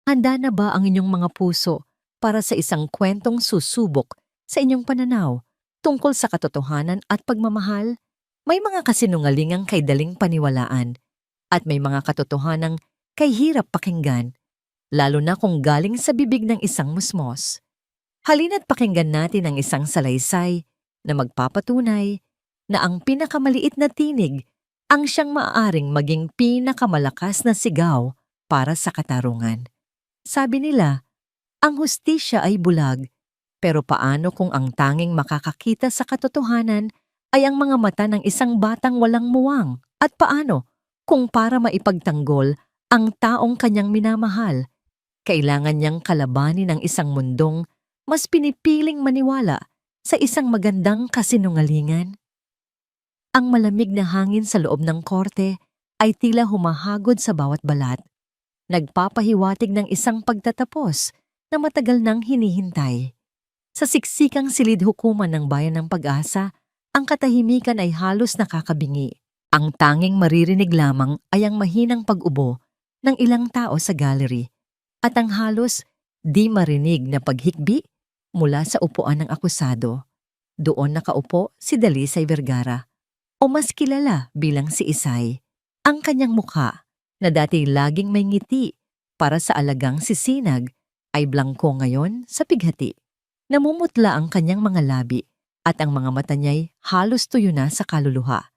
Handa na ba ang inyong mga puso para sa isang kwentong susubok sa inyong pananaw tungkol sa katotohanan at pagmamahal? May mga kasinungalingang kay daling paniwalaan at may mga katotohanang kay hirap pakinggan, lalo na kung galing sa bibig ng isang musmos. Halina't pakinggan natin ang isang salaysay na magpapatunay na ang pinakamaliit na tinig ang siyang maaaring maging pinakamalakas na sigaw para sa katarungan. Sabi nila, ang hustisya ay bulag, pero paano kung ang tanging makakakita sa katotohanan ay ang mga mata ng isang batang walang muwang? At paano kung para maipagtanggol ang taong kanyang minamahal, kailangan niyang kalabanin ang isang mundong mas pinipiling maniwala sa isang magandang kasinungalingan? Ang malamig na hangin sa loob ng korte ay tila humahagod sa bawat balat, nagpapahiwatig ng isang pagtatapos na matagal nang hinihintay. Sa siksikang silid hukuman ng Bayan ng Pag-asa, ang katahimikan ay halos nakakabingi. Ang tanging maririnig lamang ay ang mahinang pag-ubo ng ilang tao sa gallery at ang halos di marinig na paghikbi mula sa upuan ng akusado. Doon nakaupo si Dalisay Vergara, o mas kilala bilang si Isay. Ang kanyang mukha, na dati laging may ngiti para sa alagang si Sinag, ay blangko ngayon sa pighati. Namumutla ang kanyang mga labi at ang mga mata niya'y halos tuyo na sa kaluluha.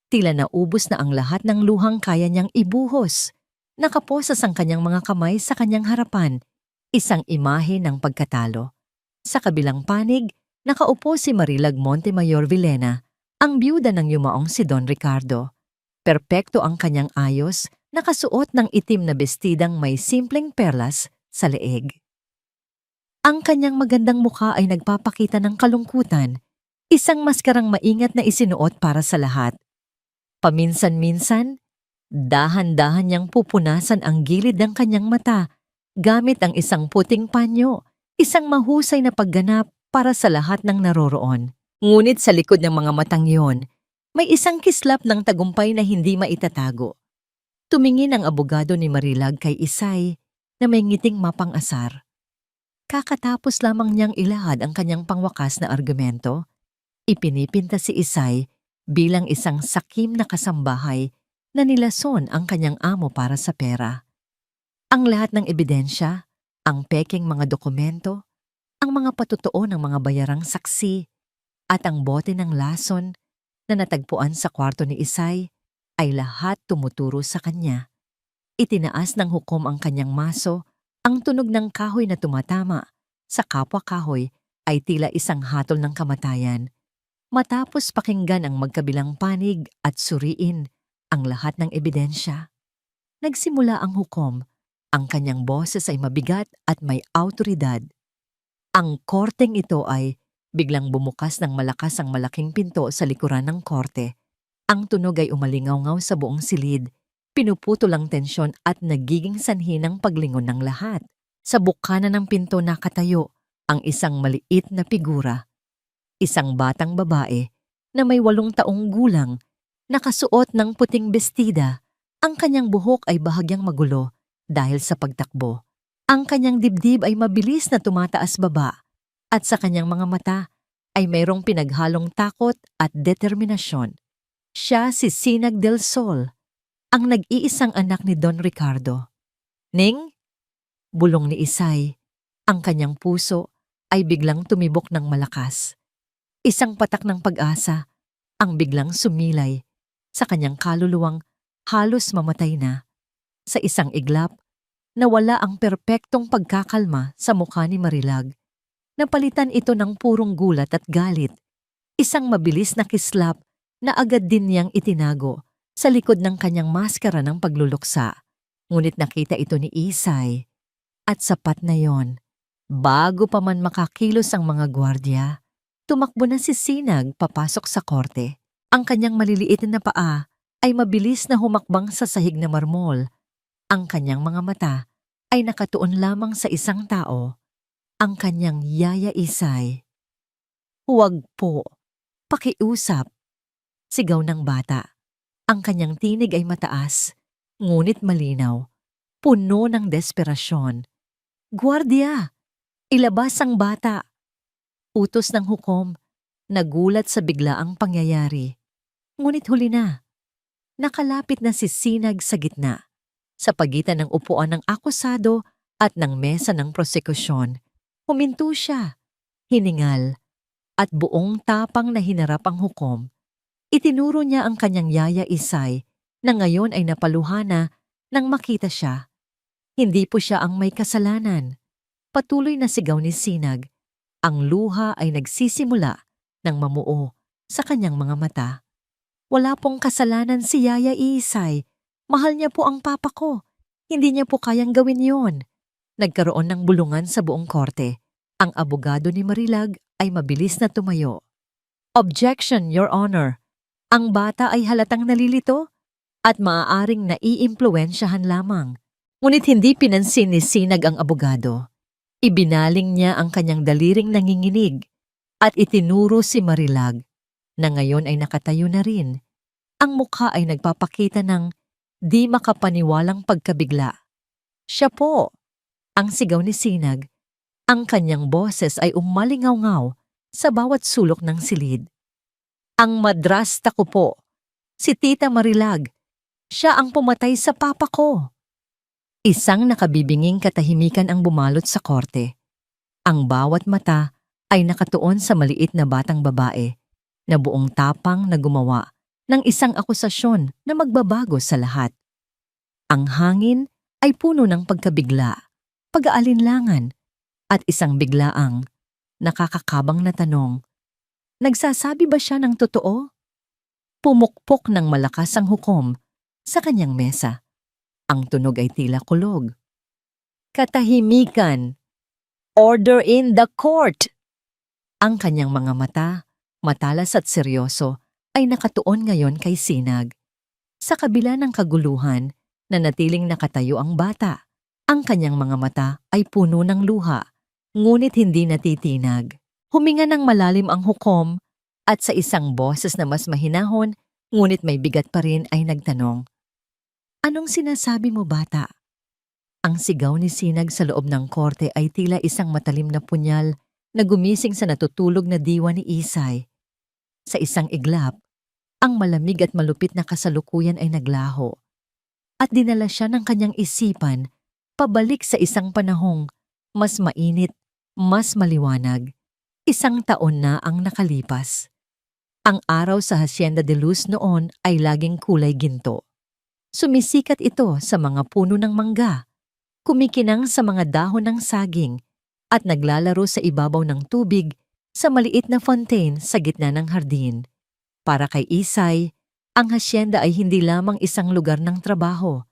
Tila naubos na ang lahat ng luhang kaya niyang ibuhos. Nakaposas ang kanyang mga kamay sa kanyang harapan, isang imahe ng pagkatalo. Sa kabilang panig, nakaupo si Marilag Montemayor Villena, ang byuda ng yumaong si Don Ricardo. Perpekto ang kanyang ayos, nakasuot ng itim na bestidang may simpleng perlas sa leeg. Ang kanyang magandang mukha ay nagpapakita ng kalungkutan, isang maskarang maingat na isinuot para sa lahat. Paminsan-minsan, dahan-dahan niyang pupunasan ang gilid ng kanyang mata gamit ang isang puting panyo, isang mahusay na pagganap para sa lahat ng naroroon. Ngunit sa likod ng mga matang yon, may isang kislap ng tagumpay na hindi maitatago. Tumingin ang abogado ni Marilag kay Isay na may ngiting mapang-asar. Kakatapos lamang niyang ilahad ang kanyang pangwakas na argumento, ipinipinta si Isay bilang isang sakim na kasambahay na nilason ang kanyang amo para sa pera. Ang lahat ng ebidensya, ang pekeng mga dokumento, ang mga patotoo ng mga bayarang saksi, at ang bote ng lason na natagpuan sa kwarto ni Isay ay lahat tumuturo sa kanya. Itinaas ng hukom ang kanyang maso, ang tunog ng kahoy na tumatama sa kapwa kahoy ay tila isang hatol ng kamatayan. Matapos pakinggan ang magkabilang panig at suriin ang lahat ng ebidensya, nagsimula ang hukom. Ang kanyang boses ay mabigat at may awtoridad. Ang korteng ito ay biglang bumukas ng malakas ang malaking pinto sa likuran ng korte. Ang tunog ay umalingaw-ngaw sa buong silid, pinuputol ang tensyon at nagiging sanhi ng paglingon ng lahat. Sa bukana ng pinto nakatayo ang isang maliit na figura. Isang batang babae na may 8 taong gulang, nakasuot ng puting bestida. Ang kanyang buhok ay bahagyang magulo dahil sa pagtakbo. Ang kanyang dibdib ay mabilis na tumataas baba at sa kanyang mga mata ay mayroong pinaghalong takot at determinasyon. Siya si Sinag del Sol, ang nag-iisang anak ni Don Ricardo. "Ning?" bulong ni Isay. Ang kanyang puso ay biglang tumibok ng malakas. Isang patak ng pag-asa ang biglang sumilay sa kanyang kaluluwang halos mamatay na. Sa isang iglap, nawala ang perpektong pagkakalma sa mukha ni Marilag. Napalitan ito ng purong gulat at galit. Isang mabilis na kislap na agad din niyang itinago sa likod ng kanyang maskara ng pagluluksa. Ngunit nakita ito ni Isay. At sapat na yon. Bago pa man makakilos ang mga gwardya, tumakbo na si Sinag papasok sa korte. Ang kanyang maliliit na paa ay mabilis na humakbang sa sahig na marmol. Ang kanyang mga mata ay nakatuon lamang sa isang tao, ang kanyang yaya Isay. "Huwag po, pakiusap," sigaw ng bata. Ang kanyang tinig ay mataas, ngunit malinaw, puno ng desperasyon. "Guardia! Ilabas ang bata!" Utos ng hukom. Nagulat sa biglaang pangyayari. Ngunit huli na. Nakalapit na si Sinag sa gitna, sa pagitan ng upuan ng akusado at ng mesa ng prosekusyon. Huminto siya, hiningal, at buong tapang na hinarap ang hukom. Itinuro niya ang kanyang yaya Isay na ngayon ay napaluhana nang makita siya. Hindi po siya ang may kasalanan. Patuloy na sigaw ni Sinag. Ang luha ay nagsisimula ng mamuo sa kanyang mga mata. Wala pong kasalanan si Yaya Isay. Mahal niya po ang papa ko. Hindi niya po kayang gawin yon. Nagkaroon ng bulungan sa buong korte. Ang abogado ni Marilag ay mabilis na tumayo. "Objection, Your Honor. Ang bata ay halatang nalilito at maaaring naiimpluwensyahan lamang." Ngunit hindi pinansin ni Sinag ang abogado. Ibinaling niya ang kanyang daliring nanginginig at itinuro si Marilag na ngayon ay nakatayo na rin. Ang mukha ay nagpapakita ng di makapaniwalang pagkabigla. "Siya po!" ang sigaw ni Sinag. Ang kanyang boses ay umalingaw-ngaw sa bawat sulok ng silid. "Ang madrasta ko po, si Tita Marilag. Siya ang pumatay sa papa ko." Isang nakabibinging katahimikan ang bumalot sa korte. Ang bawat mata ay nakatuon sa maliit na batang babae na buong tapang na gumawa ng isang akusasyon na magbabago sa lahat. Ang hangin ay puno ng pagkabigla, pag-aalinlangan, at isang biglaang, nakakakabang na tanong. Nagsasabi ba siya ng totoo? Pumukpok ng malakas ang hukom sa kanyang mesa. Ang tunog ay tila kulog. "Katahimikan! Order in the court!" Ang kanyang mga mata, matalas at seryoso, ay nakatuon ngayon kay Sinag. Sa kabila ng kaguluhan, nanatiling nakatayo ang bata. Ang kanyang mga mata ay puno ng luha, ngunit hindi natitinag. Huminga ng malalim ang hukom at sa isang boses na mas mahinahon, ngunit may bigat pa rin ay nagtanong, "Anong sinasabi mo, bata?" Ang sigaw ni Sinag sa loob ng korte ay tila isang matalim na punyal na gumising sa natutulog na diwa ni Isay. Sa isang iglap, ang malamig at malupit na kasalukuyan ay naglaho. At dinala siya ng kanyang isipan pabalik sa isang panahong mas mainit, mas maliwanag. 1 taon na ang nakalipas. Ang araw sa Hacienda de Luz noon ay laging kulay ginto. Sumisikat ito sa mga puno ng mangga, kumikinang sa mga dahon ng saging, at naglalaro sa ibabaw ng tubig sa maliit na fontaine sa gitna ng hardin. Para kay Isay, ang hacienda ay hindi lamang isang lugar ng trabaho.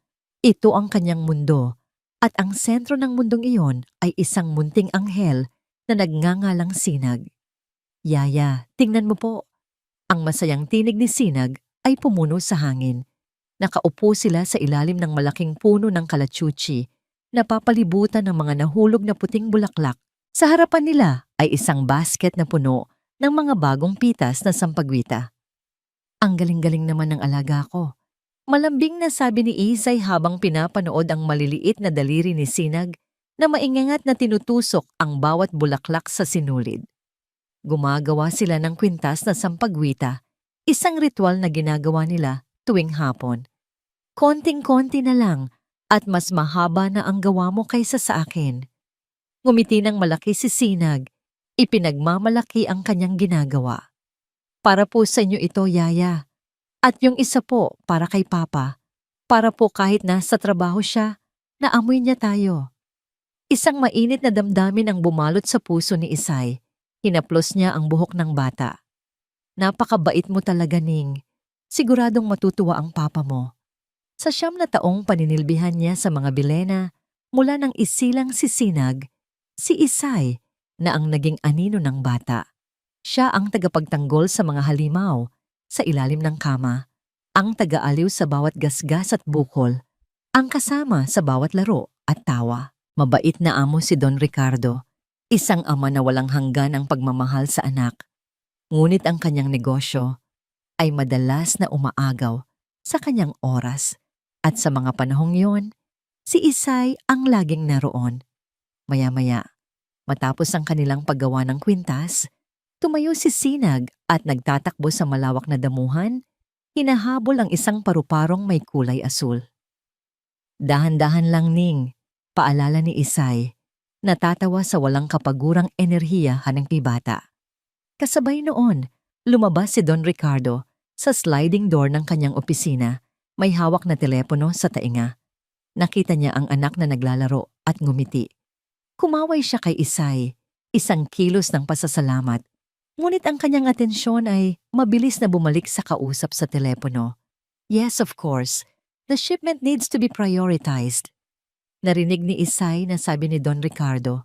Ito ang kanyang mundo, at ang sentro ng mundong iyon ay isang munting anghel na nagngangalang Sinag. "Yaya, tingnan mo po." Ang masayang tinig ni Sinag ay pumuno sa hangin. Nakaupo sila sa ilalim ng malaking puno ng kalachuchi, napapalibutan ng mga nahulog na puting bulaklak. Sa harapan nila ay isang basket na puno ng mga bagong pitas na sampagwita. "Ang galing-galing naman ng alaga ko." Malambing na sabi ni Isay habang pinapanood ang maliliit na daliri ni Sinag na maingangat na tinutusok ang bawat bulaklak sa sinulid. Gumagawa sila ng kwintas na sampagwita, isang ritual na ginagawa nila tuwing hapon. "Konting-konti na lang at mas mahaba na ang gawa mo kaysa sa akin." Ngumiti ng malaki si Sinag, ipinagmamalaki ang kanyang ginagawa. "Para po sa inyo ito, Yaya. At yung isa po para kay Papa. Para po kahit nasa trabaho siya, naamoy niya tayo." Isang mainit na damdamin ang bumalot sa puso ni Isay. Hinaplos niya ang buhok ng bata. "Napakabait mo talaga, Ning. Siguradong matutuwa ang papa mo." Sa 9 na taong paninilbihan niya sa mga Bilena, mula nang isilang si Sinag, si Isay na ang naging anino ng bata. Siya ang tagapagtanggol sa mga halimaw, sa ilalim ng kama, ang taga-aliw sa bawat gasgas at bukol, ang kasama sa bawat laro at tawa. Mabait na amo si Don Ricardo, isang ama na walang hanggan ang pagmamahal sa anak. Ngunit ang kanyang negosyo ay madalas na umaagaw sa kanyang oras, at sa mga panahong yon, si Isay ang laging naroon. Maya-maya, matapos ang kanilang paggawa ng kwintas, tumayo si Sinag at nagtatakbo sa malawak na damuhan, hinahabol ang isang paru-parong may kulay asul. Dahan-dahan lang, Ning, paalala ni Isay, natatawa sa walang kapagurang enerhiya ng bata. Kasabay noon, lumabas si Don Ricardo sa sliding door ng kanyang opisina, may hawak na telepono sa tainga. Nakita niya ang anak na naglalaro at ngumiti. Kumaway siya kay Isay, isang kilos ng pasasalamat. Ngunit ang kanyang atensyon ay mabilis na bumalik sa kausap sa telepono. Yes, of course, the shipment needs to be prioritized. Narinig ni Isay na sabi ni Don Ricardo.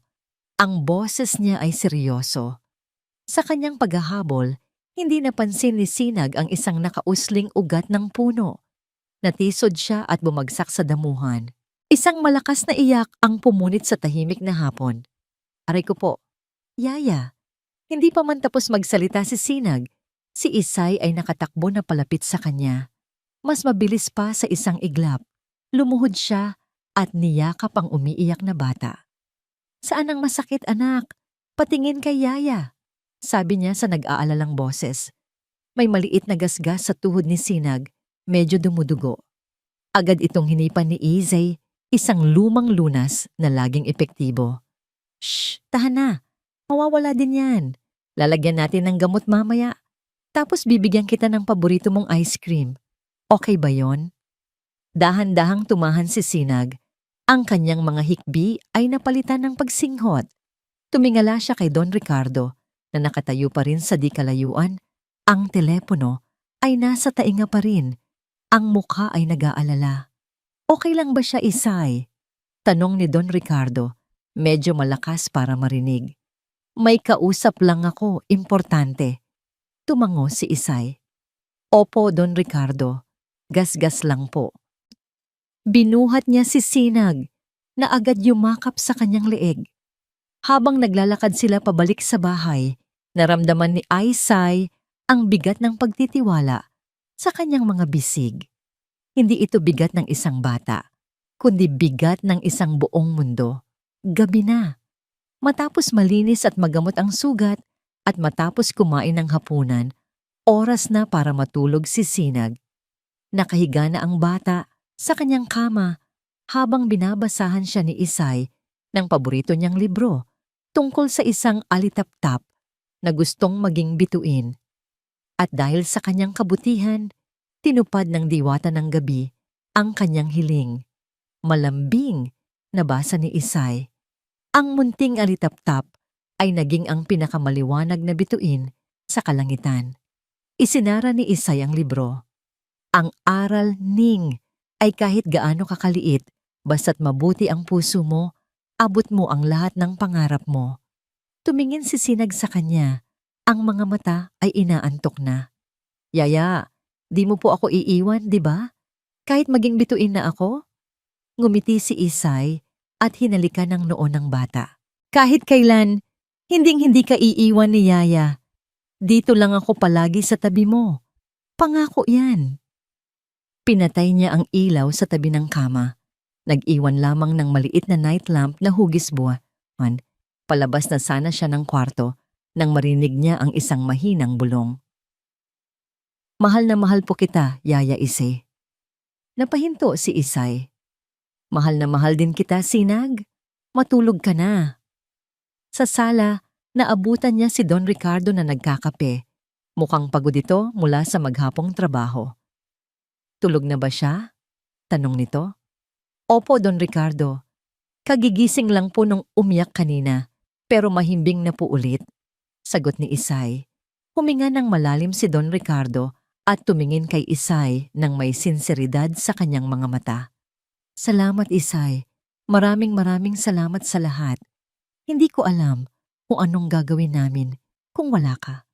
Ang boses niya ay seryoso. Sa kanyang paghahabol, hindi napansin ni Sinag ang isang nakausling ugat ng puno. Natisod siya at bumagsak sa damuhan. Isang malakas na iyak ang pumunit sa tahimik na hapon. Aray ko po, Yaya. Hindi pa man tapos magsalita si Sinag, si Isay ay nakatakbo na palapit sa kanya. Mas mabilis pa sa isang iglap. Lumuhod siya at niyakap ang umiiyak na bata. Saan ang masakit, anak? Patingin kay Yaya, sabi niya sa nag-aalalang boses. May maliit na gasgas sa tuhod ni Sinag, medyo dumudugo. Agad itong hinipan ni Izay, isang lumang lunas na laging epektibo. Shh, tahan na. Mawawala din yan. Lalagyan natin ng gamot mamaya. Tapos bibigyan kita ng paborito mong ice cream. Okay ba yon? Dahan-dahang tumahan si Sinag. Ang kanyang mga hikbi ay napalitan ng pagsinghot. Tumingala siya kay Don Ricardo na nakatayo pa rin sa di kalayuan. Ang telepono ay nasa tainga pa rin. Ang mukha ay nag-aalala. Okay lang ba siya, Isay? Tanong ni Don Ricardo, medyo malakas para marinig. May kausap lang ako, importante. Tumango si Isay. Opo, Don Ricardo. Gasgas lang po. Binuhat niya si Sinag na agad yumakap sa kanyang leeg. Habang naglalakad sila pabalik sa bahay, naramdaman ni Isay ang bigat ng pagtitiwala sa kanyang mga bisig. Hindi ito bigat ng isang bata, kundi bigat ng isang buong mundo. Gabi na. Matapos malinis at magamot ang sugat at matapos kumain ng hapunan, oras na para matulog si Sinag. Nakahiga na ang bata sa kanyang kama habang binabasahan siya ni Isay ng paborito niyang libro tungkol sa isang alitaptap na gustong maging bituin. At dahil sa kanyang kabutihan, tinupad ng diwata ng gabi ang kanyang hiling. Malambing, nabasa ni Isay. Ang munting alitaptap ay naging ang pinakamaliwanag na bituin sa kalangitan. Isinara ni Isay ang libro. Ang aral, Ning, ay kahit gaano kakaliit, basta't mabuti ang puso mo, abot mo ang lahat ng pangarap mo. Tumingin si Sinag sa kanya. Ang mga mata ay inaantok na. Yaya, di mo po ako iiwan, di ba? Kahit maging bituin na ako? Ngumiti si Isay at hinalikan ng noo ng bata. Kahit kailan, hinding-hindi ka iiwan ni Yaya. Dito lang ako palagi sa tabi mo. Pangako yan. Pinatay niya ang ilaw sa tabi ng kama. Nag-iwan lamang ng maliit na night lamp na hugis buwan. Palabas na sana siya ng kwarto nang marinig niya ang isang mahinang bulong. Mahal na mahal po kita, Yaya Ise. Napahinto si Isay. Mahal na mahal din kita, Sinag. Matulog ka na. Sa sala, naabutan niya si Don Ricardo na nagkakape. Mukhang pagod ito mula sa maghapong trabaho. Tulog na ba siya? Tanong nito. Opo, Don Ricardo. Kagigising lang po nung umiyak kanina, pero mahimbing na po ulit. Sagot ni Isay. Huminga ng malalim si Don Ricardo at tumingin kay Isay ng may sinseridad sa kanyang mga mata. Salamat, Isay. Maraming salamat sa lahat. Hindi ko alam kung anong gagawin namin kung wala ka.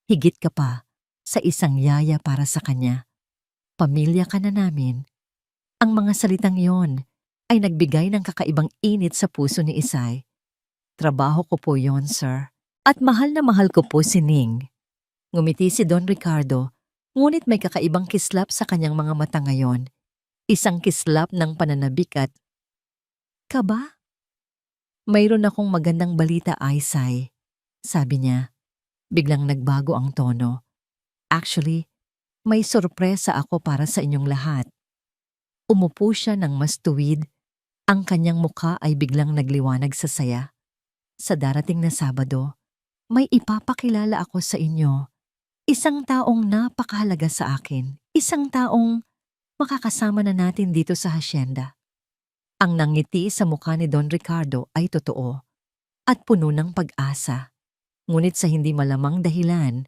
Higit ka pa sa isang yaya para sa kanya. Pamilya ka na namin. Ang mga salitang yon ay nagbigay ng kakaibang init sa puso ni Isay. Trabaho ko po yon, sir. At mahal na mahal ko po si Ning. Ngumiti si Don Ricardo, ngunit may kakaibang kislap sa kanyang mga mata ngayon. Isang kislap ng pananabik at kaba? Mayroon akong magandang balita, Aisay. Sabi niya. Biglang nagbago ang tono. Actually, may sorpresa ako para sa inyong lahat. Umupo siya ng mas tuwid. Ang kanyang mukha ay biglang nagliwanag sa saya. Sa darating na Sabado, may ipapakilala ako sa inyo. Isang taong napakahalaga sa akin. Isang taong makakasama na natin dito sa hasyenda. Ang nangiti sa mukha ni Don Ricardo ay totoo at puno ng pag-asa. Ngunit sa hindi malamang dahilan,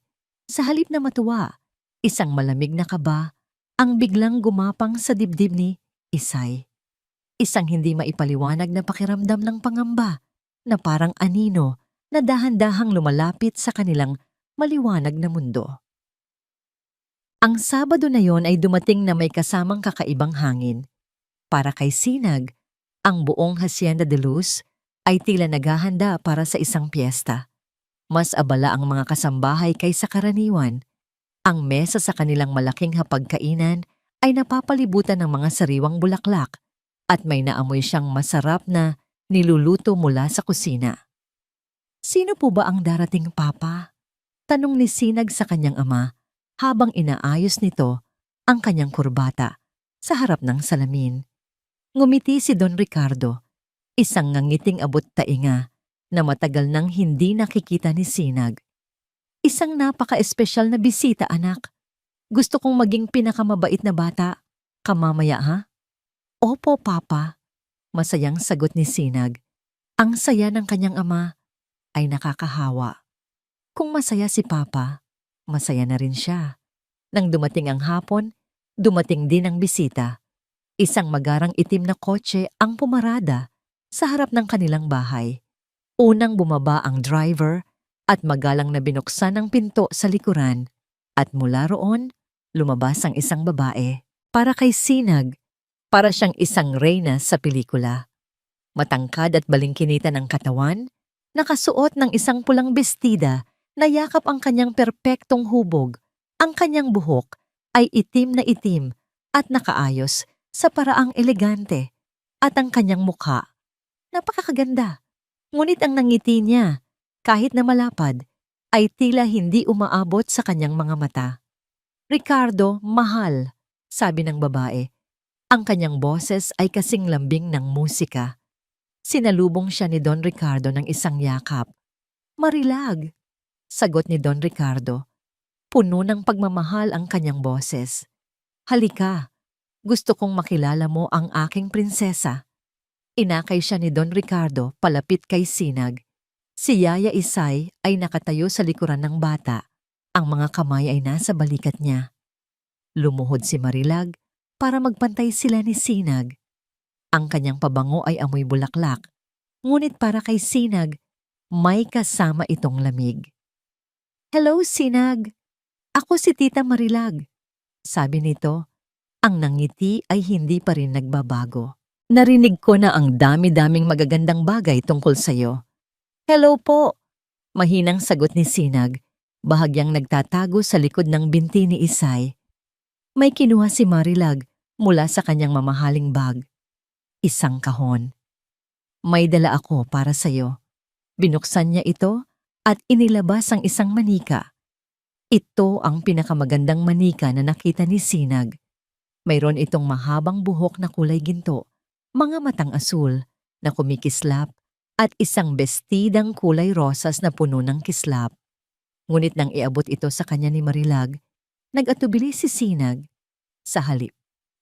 sa halip na matuwa, isang malamig na kaba ang biglang gumapang sa dibdib ni Isay. Isang hindi maipaliwanag na pakiramdam ng pangamba na parang anino na dahan-dahang lumalapit sa kanilang maliwanag na mundo. Ang Sabado na yon ay dumating na may kasamang kakaibang hangin. Para kay Sinag, ang buong Hacienda de Luz ay tila naghahanda para sa isang piyesta. Mas abala ang mga kasambahay kaysa karaniwan. Ang mesa sa kanilang malaking hapagkainan ay napapalibutan ng mga sariwang bulaklak at may naamoy siyang masarap na niluluto mula sa kusina. Sino po ba ang darating, Papa? Tanong ni Sinag sa kanyang ama habang inaayos nito ang kanyang kurbata sa harap ng salamin. Ngumiti si Don Ricardo, isang ngangiting abot tainga na matagal nang hindi nakikita ni Sinag. Isang napaka-espesyal na bisita, anak. Gusto kong maging pinakamabait na bata. Kamamaya, ha? Opo, Papa. Masayang sagot ni Sinag. Ang saya ng kanyang ama ay nakakahawa. Kung masaya si Papa, masaya na rin siya. Nang dumating ang hapon, dumating din ang bisita. Isang magarang itim na kotse ang pumarada sa harap ng kanilang bahay. Unang bumaba ang driver at magalang na binuksan ang pinto sa likuran at mula roon, lumabas ang isang babae. Para kay Sinag, para siyang isang reyna sa pelikula. Matangkad at balingkinita ng katawan, nakasuot ng isang pulang bestida na yakap ang kanyang perpektong hubog. Ang kanyang buhok ay itim na itim at nakaayos sa paraang elegante at ang kanyang mukha. Napakaganda. Ngunit ang nangiti niya, kahit na malapad, ay tila hindi umaabot sa kanyang mga mata. Ricardo, mahal, sabi ng babae. Ang kanyang boses ay kasing lambing ng musika. Sinalubong siya ni Don Ricardo ng isang yakap. Marilag, sagot ni Don Ricardo. Puno ng pagmamahal ang kanyang boses. Halika, gusto kong makilala mo ang aking prinsesa. Inakay siya ni Don Ricardo palapit kay Sinag. Si Yaya Isay ay nakatayo sa likuran ng bata. Ang mga kamay ay nasa balikat niya. Lumuhod si Marilag para magpantay sila ni Sinag. Ang kanyang pabango ay amoy bulaklak. Ngunit para kay Sinag, may kasama itong lamig. Hello, Sinag. Ako si Tita Marilag. Sabi nito, ang nangiti ay hindi pa rin nagbabago. Narinig ko na ang dami-daming magagandang bagay tungkol sa'yo. Hello po, mahinang sagot ni Sinag, bahagyang nagtatago sa likod ng binti ni Isay. May kinuha si Marilag mula sa kanyang mamahaling bag. Isang kahon. May dala ako para sa'yo. Binuksan niya ito at inilabas ang isang manika. Ito ang pinakamagandang manika na nakita ni Sinag. Mayroon itong mahabang buhok na kulay ginto, mga matang asul na kumikislap at isang bestidang kulay rosas na puno ng kislap. Ngunit nang iabot ito sa kanya ni Marilag, nag-atubili si Sinag. Sa halip,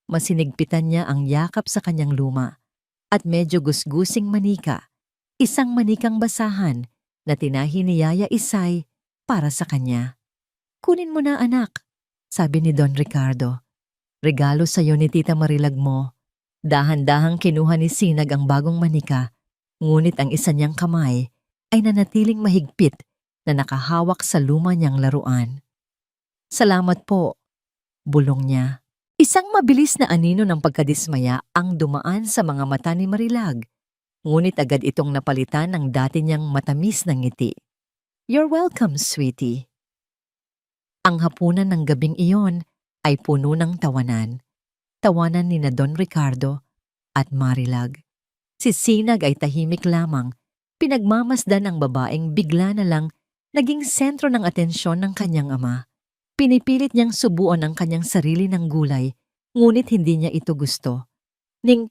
masinigpitan niya ang yakap sa kanyang luma at medyo gusgusing manika, isang manikang basahan na tinahi ni Yaya Isay para sa kanya. Kunin mo na, anak, sabi ni Don Ricardo. Regalo sa'yo ni Tita Marilag mo. Dahan-dahang kinuha ni Sinag ang bagong manika, ngunit ang isa niyang kamay ay nanatiling mahigpit na nakahawak sa luma niyang laruan. Salamat po, bulong niya. Isang mabilis na anino ng pagkadismaya ang dumaan sa mga mata ni Marilag, ngunit agad itong napalitan ng dati niyang matamis na ngiti. You're welcome, sweetie. Ang hapunan ng gabing iyon ay puno ng tawanan. Tawanan ni na Don Ricardo at Marilag. Si Sinag ay tahimik lamang Pinagmamasdan ng babaeng bigla na lang naging sentro ng atensyon ng kanyang ama. Pinipilit niyang subuan ang kanyang sarili ng gulay, ngunit hindi niya ito gusto. Ning,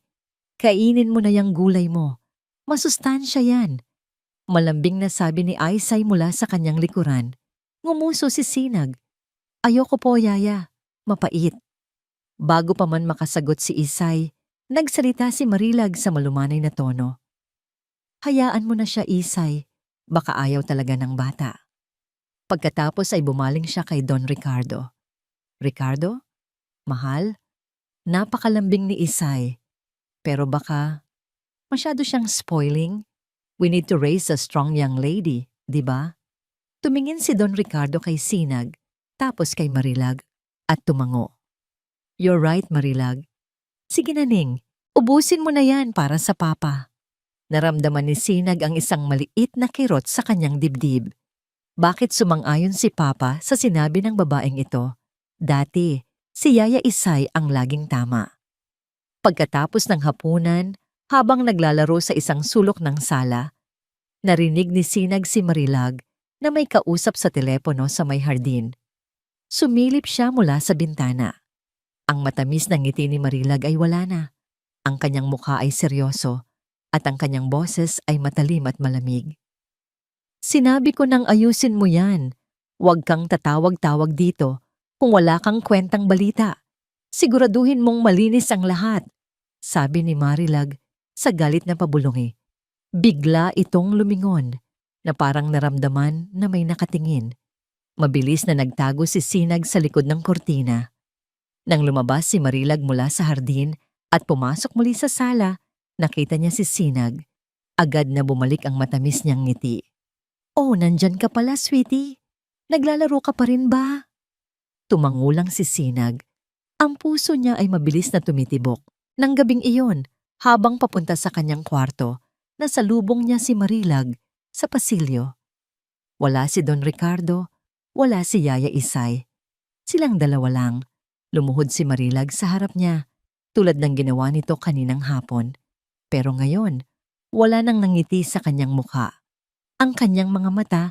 kainin mo na yung gulay mo. Masustansya yan. Malambing na sabi ni Aisay mula sa kanyang likuran. Ngumuso si Sinag. Ayoko po, Yaya. Mapait. Bago pa man makasagot si Isay, nagsalita si Marilag sa malumanay na tono. Hayaan mo na siya, Isay. Baka ayaw talaga ng bata. Pagkatapos ay bumaling siya kay Don Ricardo. Ricardo? Mahal? Napakalambing ni Isay. Pero baka masyado siyang spoiling. We need to raise a strong young lady, di ba? Tumingin si Don Ricardo kay Sinag, tapos kay Marilag, at tumango. You're right, Marilag. Sige na, Ning, ubusin mo na yan para sa papa. Naramdaman ni Sinag ang isang maliit na kirot sa kanyang dibdib. Bakit sumang-ayon si papa sa sinabi ng babaeng ito? Dati, si Yaya Isay ang laging tama. Pagkatapos ng hapunan, habang naglalaro sa isang sulok ng sala, narinig ni Sinag si Marilag na may kausap sa telepono sa may hardin. Sumilip siya mula sa bintana. Ang matamis na ngiti ni Marilag ay wala na. Ang kanyang mukha ay seryoso at ang kanyang boses ay matalim at malamig. Sinabi ko nang ayusin mo yan. Huwag kang tatawag-tawag dito kung wala kang kwentang balita. Siguraduhin mong malinis ang lahat, sabi ni Marilag sa galit na pabulungi. Bigla itong lumingon na parang naramdaman na may nakatingin. Mabilis na nagtago si Sinag sa likod ng kortina. Nang lumabas si Marilag mula sa hardin at pumasok muli sa sala, nakita niya si Sinag. Agad na bumalik ang matamis niyang ngiti. Oh, nandyan ka pala, sweetie. Naglalaro ka pa rin ba? Tumangulang si Sinag. Ang puso niya ay mabilis na tumitibok. Nang gabing iyon, habang papunta sa kanyang kwarto, nasalubong niya si Marilag sa pasilyo. Wala si Don Ricardo, wala si Yaya Isay. Silang dalawa lang. Lumuhod si Marilag sa harap niya, tulad ng ginawa nito kaninang hapon. Pero ngayon, wala nang nangiti sa kanyang mukha. Ang kanyang mga mata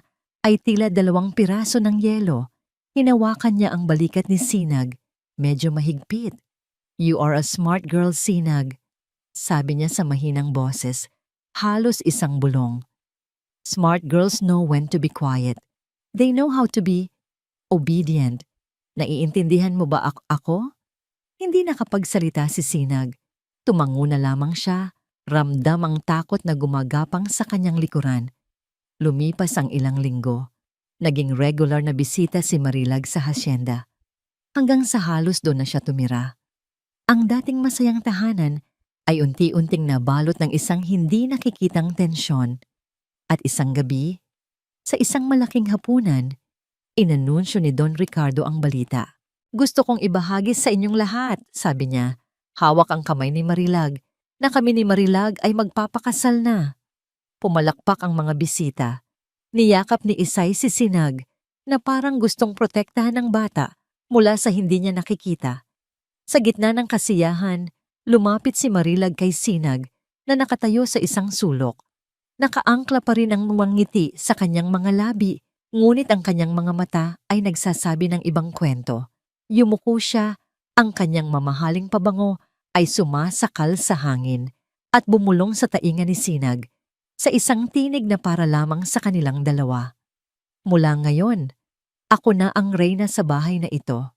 ay tila 2 piraso ng yelo. Hinawakan niya ang balikat ni Sinag, medyo mahigpit. You are a smart girl, Sinag, sabi niya sa mahinang boses, halos isang bulong. Smart girls know when to be quiet. They know how to be obedient. Naiintindihan mo ba ako? Hindi nakapagsalita si Sinag. Tumango na lamang siya, ramdam ang takot na gumagapang sa kanyang likuran. Lumipas ang ilang linggo. Naging regular na bisita si Marilag sa hasyenda. Hanggang sa halos doon na siya tumira. Ang dating masayang tahanan ay unti-unting nabalot ng isang hindi nakikitang tensyon. At isang gabi, sa isang malaking hapunan, inanunsyo ni Don Ricardo ang balita. Gusto kong ibahagi sa inyong lahat, sabi niya. Hawak ang kamay ni Marilag na kami ni Marilag ay magpapakasal na. Pumalakpak ang mga bisita. Niyakap ni Isay si Sinag na parang gustong protektahan ng bata mula sa hindi niya nakikita. Sa gitna ng kasiyahan, lumapit si Marilag kay Sinag na nakatayo sa isang sulok. Nakaangkla pa rin ang ngiti sa kanyang mga labi, ngunit ang kanyang mga mata ay nagsasabi ng ibang kwento. Yumuko siya, ang kanyang mamahaling pabango ay sumasakal sa hangin at bumulong sa tainga ni Sinag sa isang tinig na para lamang sa kanilang dalawa. Mula ngayon, ako na ang reyna sa bahay na ito.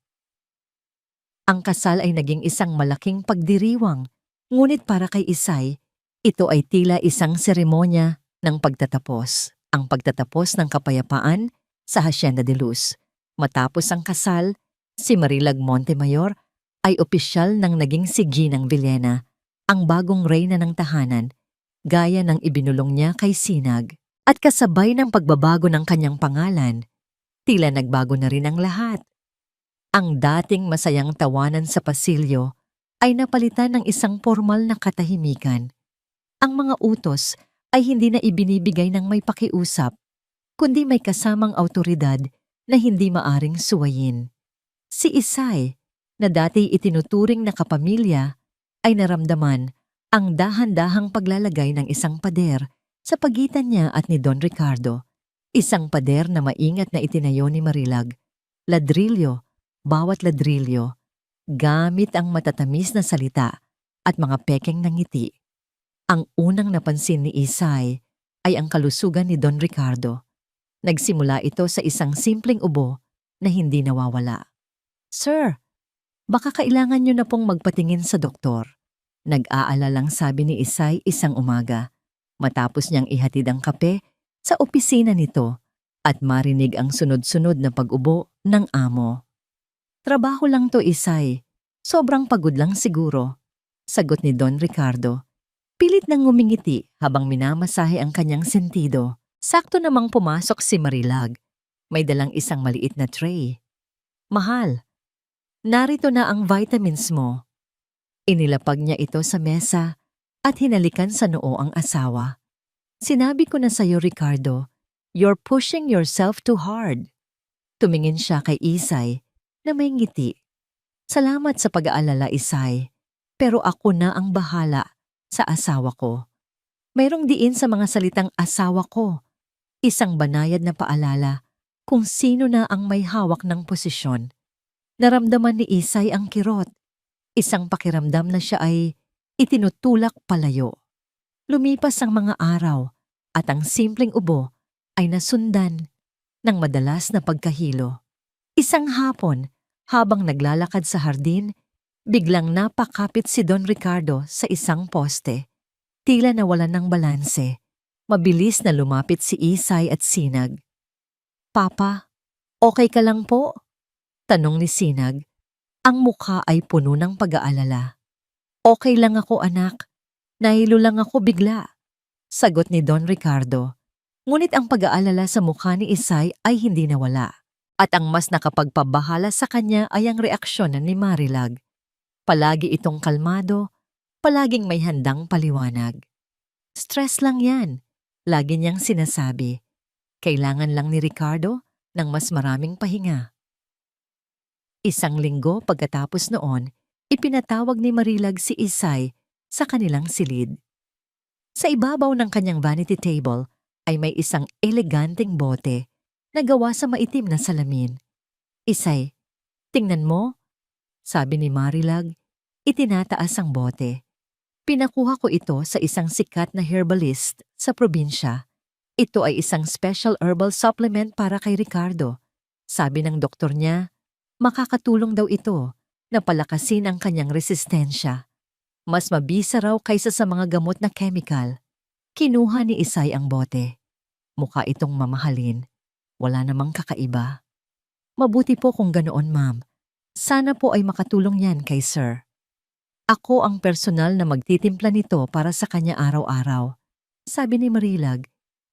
Ang kasal ay naging isang malaking pagdiriwang, ngunit para kay Isay, ito ay tila isang seremonya ng pagtatapos. Ang pagtatapos ng kapayapaan sa Hacienda de Luz. Matapos ang kasal, si Marilag Montemayor ay opisyal nang naging si Ginang Villena, ang bagong reyna ng tahanan, gaya ng ibinulong niya kay Sinag. At kasabay ng pagbabago ng kanyang pangalan, tila nagbago na rin ang lahat. Ang dating masayang tawanan sa pasilyo ay napalitan ng isang formal na katahimikan. Ang mga utos ay hindi na ibinibigay ng may pakiusap, kundi may kasamang awtoridad na hindi maaring suwayin. Si Isay, na dati itinuturing na kapamilya, ay naramdaman ang dahan-dahang paglalagay ng isang pader Sa pagitan niya at ni Don Ricardo, isang pader na maingat na itinayo ni Marilag, ladrilyo, bawat ladrilyo, gamit ang matatamis na salita at mga pekeng ng ngiti. Ang unang napansin ni Isay ay ang kalusugan ni Don Ricardo. Nagsimula ito sa isang simpleng ubo na hindi nawawala. "Sir, baka kailangan niyo na pong magpatingin sa doktor." Nag-aalalang sabi ni Isay isang umaga, matapos niyang ihatid ang kape sa opisina nito at marinig ang sunod-sunod na pag-ubo ng amo. "Trabaho lang to, Isay. Sobrang pagod lang siguro," sagot ni Don Ricardo. Pilit nang ngumingiti habang minamasahe ang kanyang sentido. Sakto namang pumasok si Marilag. May dalang isang maliit na tray. "Mahal, narito na ang vitamins mo." Inilapag niya ito sa mesa at hinalikan sa noo ang asawa. "Sinabi ko na sa'yo, Ricardo, you're pushing yourself too hard." Tumingin siya kay Isay na may ngiti. "Salamat sa pag-aalala, Isay, pero ako na ang bahala sa asawa ko." Mayroong diin sa mga salitang asawa ko, isang banayad na paalala kung sino na ang may hawak ng posisyon. Naramdaman ni Isay ang kirot, isang pakiramdam na siya ay itinutulak palayo. Lumipas ang mga araw at ang simpleng ubo ay nasundan ng madalas na pagkahilo. Isang hapon, habang naglalakad sa hardin, biglang napakapit si Don Ricardo sa isang poste. Tila nawalan ng balanse. Mabilis na lumapit si Isay at Sinag. "Papa, okay ka lang po?" tanong ni Sinag. Ang mukha ay puno ng pag-aalala. "Okay lang ako, anak. Nahilo lang ako bigla," sagot ni Don Ricardo. Ngunit ang pag-aalala sa mukha ni Isay ay hindi nawala. At ang mas nakapagpabahala sa kanya ay ang reaksyon ni Marilag. Palagi itong kalmado, palaging may handang paliwanag. "Stress lang yan," lagi niyang sinasabi. Kailangan lang ni Ricardo ng mas maraming pahinga. Isang linggo pagkatapos noon, ipinatawag ni Marilag si Isay sa kanilang silid. Sa ibabaw ng kanyang vanity table ay may isang eleganteng bote na gawa sa maitim na salamin. "Isay, tingnan mo," sabi ni Marilag, itinataas ang bote. "Pinakuha ko ito sa isang sikat na herbalist sa probinsya. Ito ay isang special herbal supplement para kay Ricardo. Sabi ng doktor niya, makakatulong daw ito na palakasin ang kanyang resistensya. Mas mabisa raw kaysa sa mga gamot na chemical." Kinuha ni Isay ang bote. Mukha itong mamahalin. Wala namang kakaiba. "Mabuti po kung ganoon, ma'am. Sana po ay makatulong yan kay sir. Ako ang personal na magtitimpla nito para sa kanya araw-araw," sabi ni Marilag.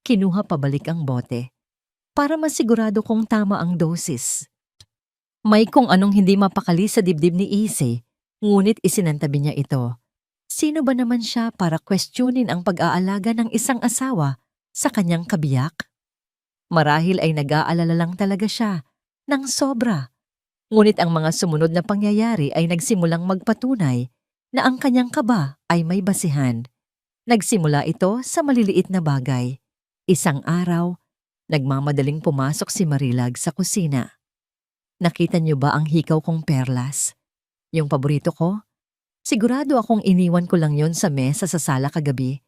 Kinuha pabalik ang bote para masigurado kung tama ang dosis. May kung anong hindi mapakali sa dibdib ni Isay, ngunit isinantabi niya ito. Sino ba naman siya para questionin ang pag-aalaga ng isang asawa sa kanyang kabiyak? Marahil ay nag-aalala lang talaga siya ng sobra. Ngunit ang mga sumunod na pangyayari ay nagsimulang magpatunay na ang kanyang kaba ay may basihan. Nagsimula ito sa maliliit na bagay. Isang araw, nagmamadaling pumasok si Marilag sa kusina. "Nakita niyo ba ang hikaw kong perlas? Yung paborito ko? Sigurado akong iniwan ko lang yon sa mesa sa sala kagabi."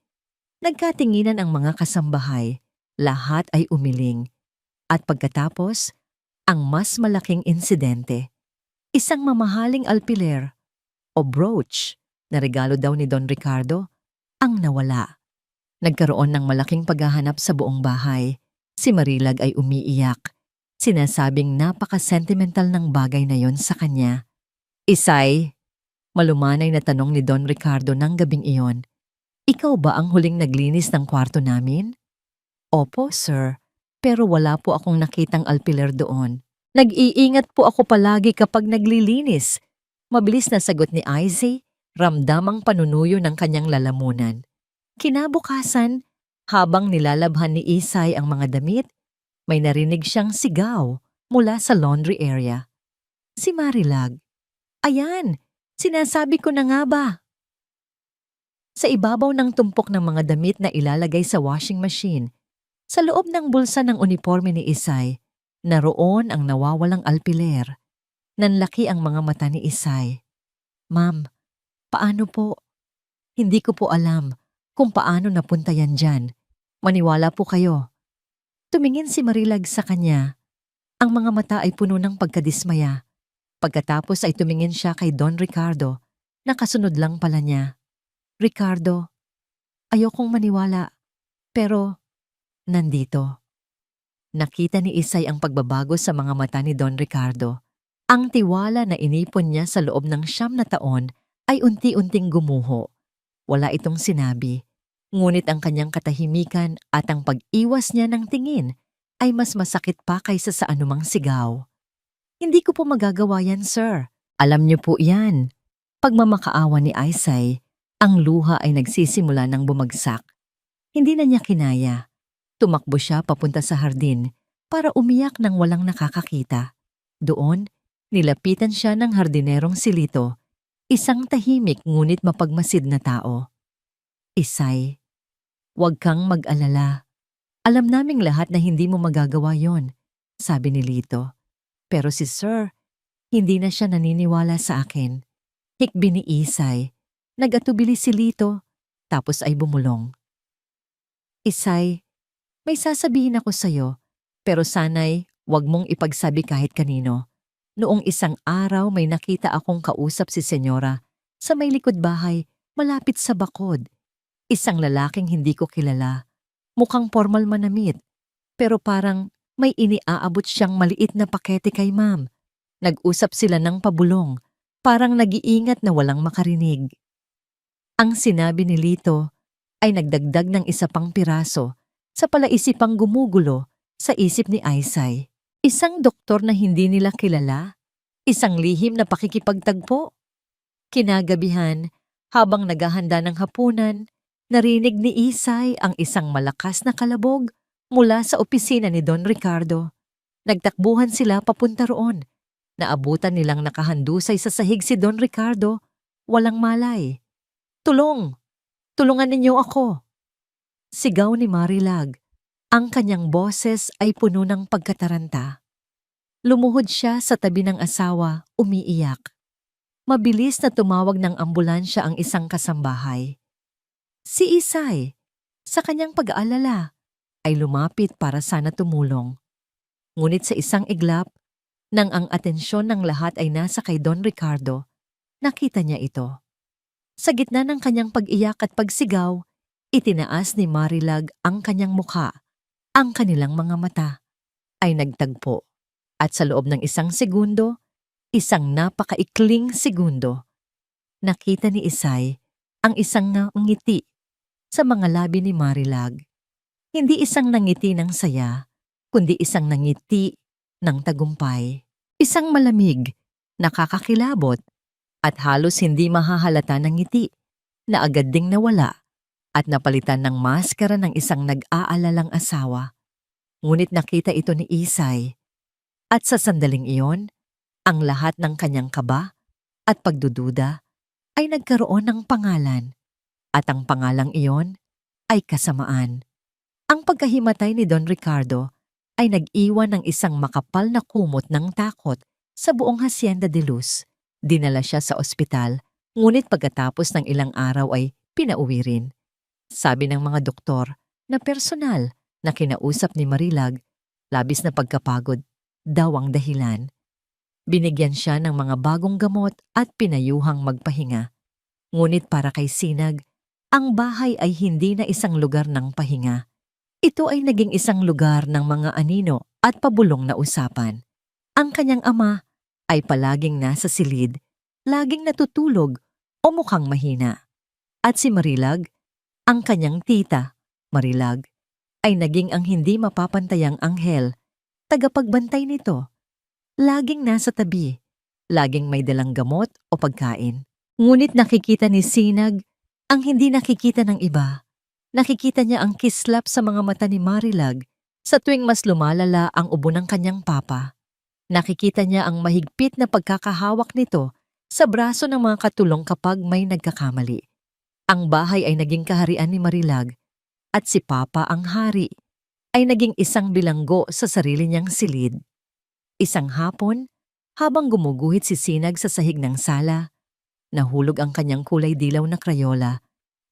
Nagkatinginan ang mga kasambahay. Lahat ay umiling. At pagkatapos, ang mas malaking insidente. Isang mamahaling alpiler o brooch na regalo daw ni Don Ricardo ang nawala. Nagkaroon ng malaking paghahanap sa buong bahay. Si Marilag ay umiiyak. Sinasabing napaka-sentimental ng bagay na yon sa kanya. "Isay," malumanay na tanong ni Don Ricardo ng gabing iyon, "ikaw ba ang huling naglinis ng kwarto namin?" "Opo, sir. Pero wala po akong nakitang alpiler doon. Nag-iingat po ako palagi kapag naglilinis." Mabilis na sagot ni Isay, ramdam ang panunuyo ng kanyang lalamunan. Kinabukasan, habang nilalabhan ni Isay ang mga damit, may narinig siyang sigaw mula sa laundry area. Si Marilag. "Ayan, sinasabi ko na nga ba?" Sa ibabaw ng tumpok ng mga damit na ilalagay sa washing machine, sa loob ng bulsa ng uniforme ni Isay, naroon ang nawawalang alpiler. Nanlaki ang mga mata ni Isay. Ma'am, paano po? Hindi ko po alam kung paano napunta yan dyan. Maniwala po kayo. Tumingin si Marilag sa kanya. Ang mga mata ay puno ng pagkadismaya. Pagkatapos ay tumingin siya kay Don Ricardo, na kasunod lang pala niya. Ricardo, ayokong maniwala, pero nandito. Nakita ni Isay ang pagbabago sa mga mata ni Don Ricardo. Ang tiwala na inipon niya sa loob ng 9 na taon ay unti-unting gumuho. Wala itong sinabi, ngunit ang kanyang katahimikan at ang pag-iwas niya ng tingin ay mas masakit pa kaysa sa anumang sigaw. Hindi ko po magagawa yan, sir. Alam niyo po yan. Pagmamakaawa ni Isay, ang luha ay nagsisimula ng bumagsak. Hindi na niya kinaya. Tumakbo siya papunta sa hardin para umiyak nang walang nakakakita. Doon, nilapitan siya ng hardinerong si Lito, isang tahimik ngunit mapagmasid na tao. Isay, huwag kang mag-alala. Alam naming lahat na hindi mo magagawa yon, sabi ni Lito. Pero si Sir, hindi na siya naniniwala sa akin. Hikbi ni Isay. Nag-atubili si Lito, tapos ay bumulong. Isay, may sasabihin ako sa'yo, pero sana'y huwag mong ipagsabi kahit kanino. Noong isang araw may nakita akong kausap si Senyora sa may likod bahay malapit sa bakod. Isang lalaking hindi ko kilala. Mukhang formal manamit, pero parang may iniaabot siyang maliit na pakete kay ma'am. Nag-usap sila ng pabulong, parang nag-iingat na walang makarinig. Ang sinabi ni Lito ay nagdagdag ng isa pang piraso sa palaisipang gumugulo sa isip ni Isay. Isang doktor na hindi nila kilala, isang lihim na pakikipagtagpo. Kinagabihan, habang naghahanda ng hapunan, narinig ni Isay ang isang malakas na kalabog mula sa opisina ni Don Ricardo. Nagtakbuhan sila papunta roon. Naabutan nilang nakahandusay sa sahig si Don Ricardo, walang malay. Tulong! Tulungan ninyo ako! Sigaw ni Marilag. Ang kanyang boses ay puno ng pagkataranta. Lumuhod siya sa tabi ng asawa, umiiyak. Mabilis na tumawag ng ambulansya ang isang kasambahay. Si Isay, sa kanyang pag-aalala, ay lumapit para sana tumulong. Ngunit sa isang iglap, nang ang atensyon ng lahat ay nasa kay Don Ricardo, nakita niya ito. Sa gitna ng kanyang pag-iyak at pagsigaw, itinaas ni Marilag ang kanyang mukha. Ang kanilang mga mata ay nagtagpo. At sa loob ng isang segundo, isang napakaikling segundo, nakita ni Isay ang isang ngiti sa mga labi ni Marilag. Hindi isang nangiti ng saya, kundi isang nangiti ng tagumpay. Isang malamig, nakakakilabot, at halos hindi mahahalata ng ngiti na agad ding nawala at napalitan ng maskara ng isang nag-aalalang asawa. Ngunit nakita ito ni Isay. At sa sandaling iyon, ang lahat ng kanyang kaba at pagdududa ay nagkaroon ng pangalan. At ang pangalang iyon ay kasamaan. Ang pagkahimatay ni Don Ricardo ay nag-iwan ng isang makapal na kumot ng takot sa buong Hacienda de Luz. Dinala siya sa ospital, ngunit pagkatapos ng ilang araw ay pinauwi rin. Sabi ng mga doktor na personal na kinausap ni Marilag, labis na pagkapagod daw ang dahilan. Binigyan siya ng mga bagong gamot at pinayuhang magpahinga. Ngunit para kay Sinag, ang bahay ay hindi na isang lugar ng pahinga. Ito ay naging isang lugar ng mga anino at pabulong na usapan. Ang kanyang ama ay palaging nasa silid, laging natutulog o mukhang mahina. At si Marilag, ang kanyang tita, Marilag, ay naging ang hindi mapapantayang anghel, tagapagbantay nito. Laging nasa tabi, laging may dalang gamot o pagkain. Ngunit nakikita ni Sinag ang hindi nakikita ng iba. Nakikita niya ang kislap sa mga mata ni Marilag sa tuwing mas lumalala ang ubo ng kanyang papa. Nakikita niya ang mahigpit na pagkakahawak nito sa braso ng mga katulong kapag may nagkakamali. Ang bahay ay naging kaharian ni Marilag at si Papa ang hari ay naging isang bilanggo sa sarili niyang silid. Isang hapon, habang gumuguhit si Sinag sa sahig ng sala, nahulog ang kanyang kulay dilaw na krayola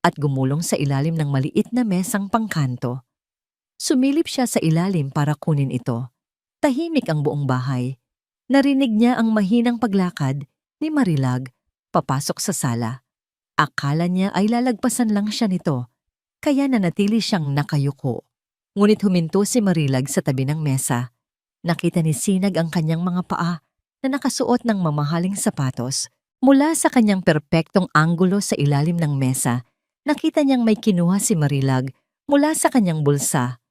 at gumulong sa ilalim ng maliit na mesang pangkanto. Sumilip siya sa ilalim para kunin ito. Tahimik ang buong bahay. Narinig niya ang mahinang paglakad ni Marilag papasok sa sala. Akala niya ay lalagpasan lang siya nito, kaya nanatili siyang nakayuko. Ngunit huminto si Marilag sa tabi ng mesa. Nakita ni Sinag ang kanyang mga paa na nakasuot ng mamahaling sapatos. Mula sa kanyang perpektong anggulo sa ilalim ng mesa, nakita niyang may kinuha si Marilag mula sa kanyang bulsa.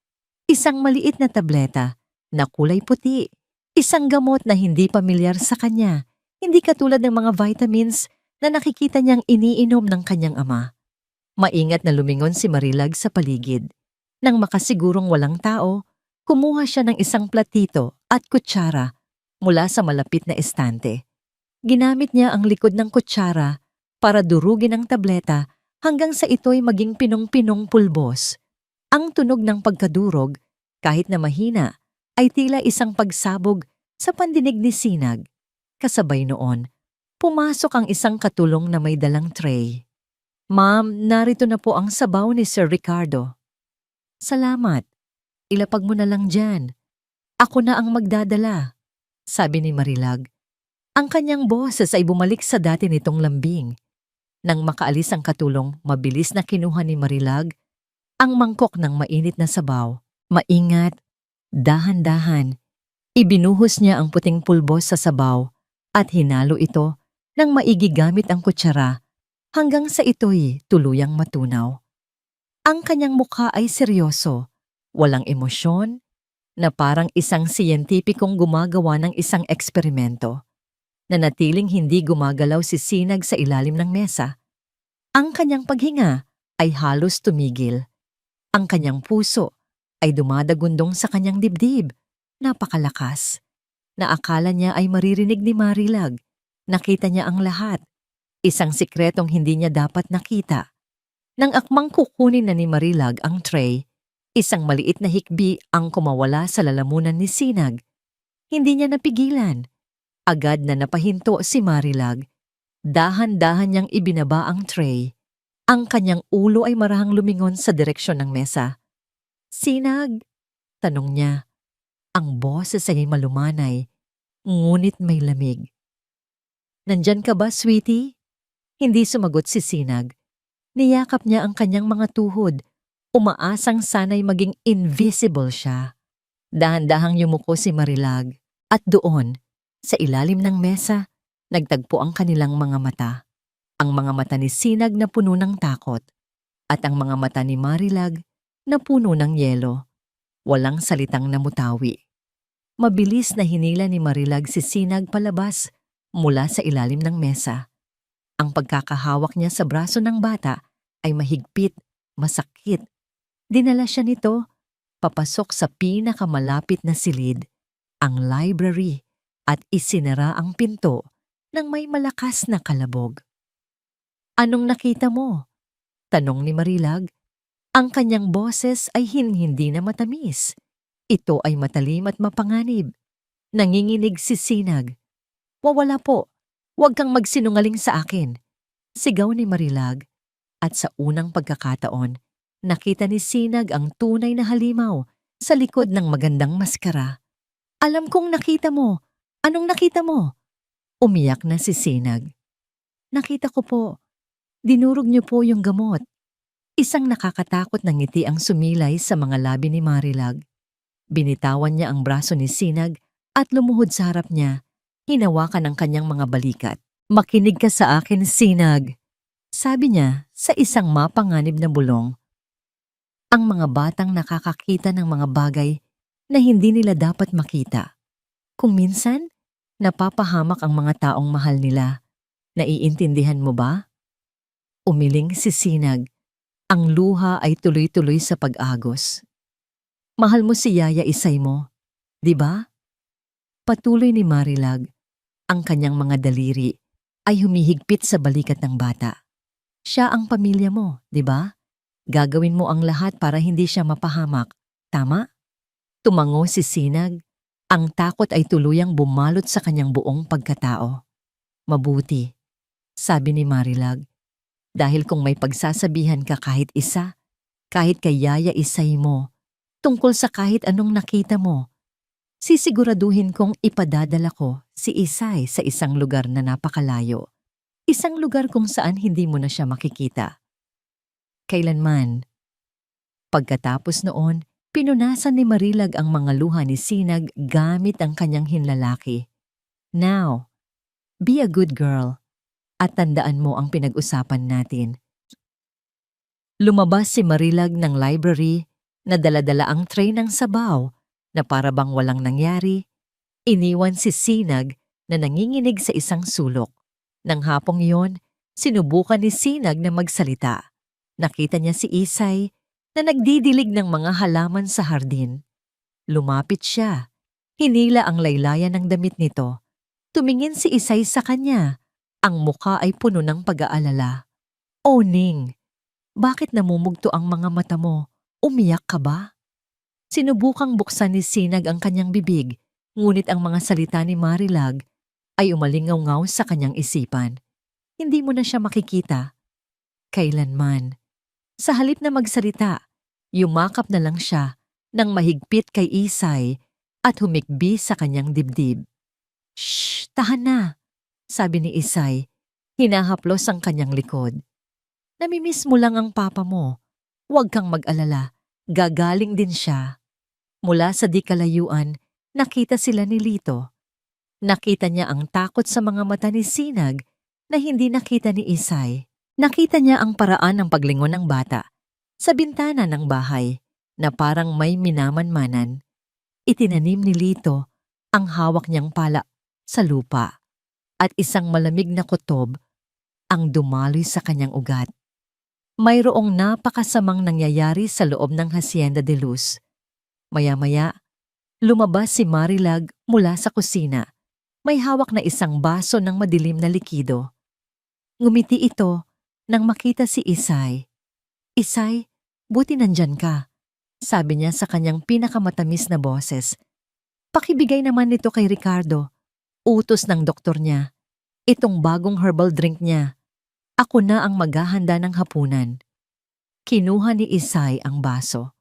Isang maliit na tableta na kulay puti. Isang gamot na hindi pamilyar sa kanya, hindi katulad ng mga vitamins na nakikita niyang iniinom ng kanyang ama. Maingat na lumingon si Marilag sa paligid. Nang makasigurong walang tao, kumuha siya ng isang platito at kutsara mula sa malapit na estante. Ginamit niya ang likod ng kutsara para durugin ang tableta hanggang sa ito'y maging pinong-pinong pulbos. Ang tunog ng pagkadurog, kahit na mahina, ay tila isang pagsabog sa pandinig ni Sinag. Kasabay noon, pumasok ang isang katulong na may dalang tray. "Ma'am, narito na po ang sabaw ni Sir Ricardo." "Salamat. Ilapag mo na lang dyan. Ako na ang magdadala," sabi ni Marilag. Ang kanyang boses ay bumalik sa dati nitong lambing. Nang makaalis ang katulong, mabilis na kinuha ni Marilag ang mangkok ng mainit na sabaw. Maingat, dahan-dahan, ibinuhos niya ang puting pulbos sa sabaw at hinalo ito nang maigi gamit ang kutsara hanggang sa ito'y tuluyang matunaw. Ang kanyang mukha ay seryoso, walang emosyon, na parang isang siyentipikong gumagawa ng isang eksperimento. Nanatiling hindi gumagalaw si Sinag sa ilalim ng mesa. Ang kanyang paghinga ay halos tumigil. Ang kanyang puso ay dumadagundong sa kanyang dibdib. Napakalakas. Naakala niya ay maririnig ni Marilag. Nakita niya ang lahat. Isang sikretong hindi niya dapat nakita. Nang akmang kukunin na ni Marilag ang tray, isang maliit na hikbi ang kumawala sa lalamunan ni Sinag. Hindi niya napigilan. Agad na napahinto si Marilag. Dahan-dahan niyang ibinaba ang tray. Ang kanyang ulo ay marahang lumingon sa direksyon ng mesa. "Sinag?" tanong niya. Ang boses ay malumanay, ngunit may lamig. "Nandyan ka ba, sweetie?" Hindi sumagot si Sinag. Niyakap niya ang kanyang mga tuhod, umaasang sana'y maging invisible siya. Dahan-dahang yumuko si Marilag at doon, sa ilalim ng mesa, nagtagpo ang kanilang mga mata. Ang mga mata ni Sinag na puno ng takot at ang mga mata ni Marilag na puno ng yelo. Walang salitang namutawi. Mabilis na hinila ni Marilag si Sinag palabas mula sa ilalim ng mesa. Ang pagkakahawak niya sa braso ng bata ay mahigpit, masakit. Dinala siya nito papasok sa pinakamalapit na silid, ang library, at isinara ang pinto ng may malakas na kalabog. "Anong nakita mo?" tanong ni Marilag. Ang kanyang boses ay hindi na matamis. Ito ay matalim at mapanganib. Nanginginig si Sinag. "Wawala po. Huwag kang magsinungaling sa akin," sigaw ni Marilag. At sa unang pagkakataon, nakita ni Sinag ang tunay na halimaw sa likod ng magandang maskara. "Alam kong nakita mo. Anong nakita mo?" Umiyak na si Sinag. "Nakita ko po. Dinurog niyo po yung gamot." Isang nakakatakot na ngiti ang sumilay sa mga labi ni Marilag. Binitawan niya ang braso ni Sinag at lumuhod sa harap niya. Hinawakan ang kanyang mga balikat. "Makinig ka sa akin, Sinag," sabi niya sa isang mapanganib na bulong. Ang mga batang nakakakita ng mga bagay na hindi nila dapat makita. Kung minsan, napapahamak ang mga taong mahal nila. Naiintindihan mo ba? Umiling si Sinag. Ang luha ay tuloy-tuloy sa pag-agos. "Mahal mo si Yaya Isay mo, di ba?" Patuloy ni Marilag. Ang kanyang mga daliri ay humihigpit sa balikat ng bata. Siya ang pamilya mo, di ba? Gagawin mo ang lahat para hindi siya mapahamak. Tama? Tumango si Sinag. Ang takot ay tuluyang bumalot sa kanyang buong pagkatao. Mabuti, sabi ni Marilag. Dahil kung may pagsasabihan ka kahit isa, kahit kay Yaya Isay mo, tungkol sa kahit anong nakita mo, sisiguraduhin kong ipadadala ko si Isay sa isang lugar na napakalayo. Isang lugar kung saan hindi mo na siya makikita. Kailanman. Pagkatapos noon, pinunasan ni Marilag ang mga luha ni Sinag gamit ang kanyang hinlalaki. Now, be a good girl at tandaan mo ang pinag-usapan natin. Lumabas si Marilag ng library na dala-dala ang tray ng sabaw na para bang walang nangyari. Iniwan si Sinag na nanginginig sa isang sulok. Nang hapong iyon, sinubukan ni Sinag na magsalita. Nakita niya si Isay na nagdidilig ng mga halaman sa hardin. Lumapit siya. Hinila ang laylayan ng damit nito. Tumingin si Isay sa kanya. Ang mukha ay puno ng pag-aalala. "Oh, Ning, bakit namumugto ang mga mata mo? Umiyak ka ba?" Sinubukang buksan ni Sinag ang kanyang bibig, ngunit ang mga salita ni Marilag ay umalingaw-ngaw sa kanyang isipan. Hindi mo na siya makikita. Kailanman. Sa halip na magsalita, yumakap na lang siya nang mahigpit kay Isay at humikbi sa kanyang dibdib. "Shh! Tahan na!" sabi ni Isay. Hinahaplos ang kanyang likod. "Namimiss mo lang ang papa mo. Huwag kang mag-alala. Gagaling din siya." Mula sa di kalayuan, nakita sila ni Lito. Nakita niya ang takot sa mga mata ni Sinag na hindi nakita ni Isay. Nakita niya ang paraan ng paglingon ng bata sa bintana ng bahay na parang may minamanmanan. Itinanim ni Lito ang hawak niyang pala sa lupa at isang malamig na kutob ang dumaloy sa kanyang ugat. Mayroong napakasamang nangyayari sa loob ng Hacienda de Luz. Maya-maya, lumabas si Marilag mula sa kusina. May hawak na isang baso ng madilim na likido. Ngumiti ito nang makita si Isay. "Isay, buti nandyan ka," sabi niya sa kanyang pinakamatamis na boses. "Pakibigay naman nito kay Ricardo. Utos ng doktor niya. Itong bagong herbal drink niya. Ako na ang maghahanda ng hapunan." Kinuha ni Isay ang baso.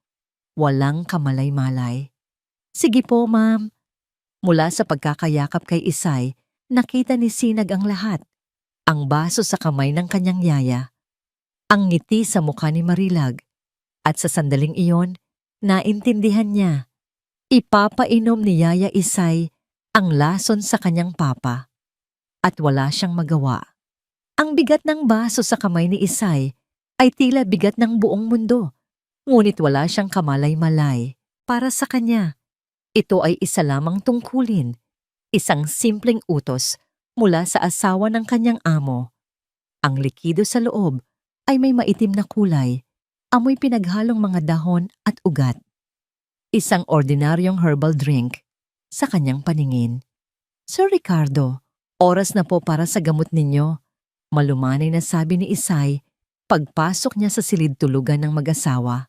Walang kamalay-malay. "Sige po, ma'am." Mula sa pagkakayakap kay Isay, nakita ni Sinag ang lahat. Ang baso sa kamay ng kanyang yaya. Ang ngiti sa mukha ni Marilag. At sa sandaling iyon, naintindihan niya. Ipapainom ni Yaya Isay ang lason sa kanyang papa. At wala siyang magawa. Ang bigat ng baso sa kamay ni Isay ay tila bigat ng buong mundo. Ngunit wala siyang kamalay-malay para sa kanya. Ito ay isa lamang tungkulin, isang simpleng utos mula sa asawa ng kanyang amo. Ang likido sa loob ay may maitim na kulay, amoy pinaghalong mga dahon at ugat. Isang ordinaryong herbal drink sa kanyang paningin. "Sir Ricardo, oras na po para sa gamot ninyo," malumanay na sabi ni Isay pagpasok niya sa silid tulugan ng mag-asawa.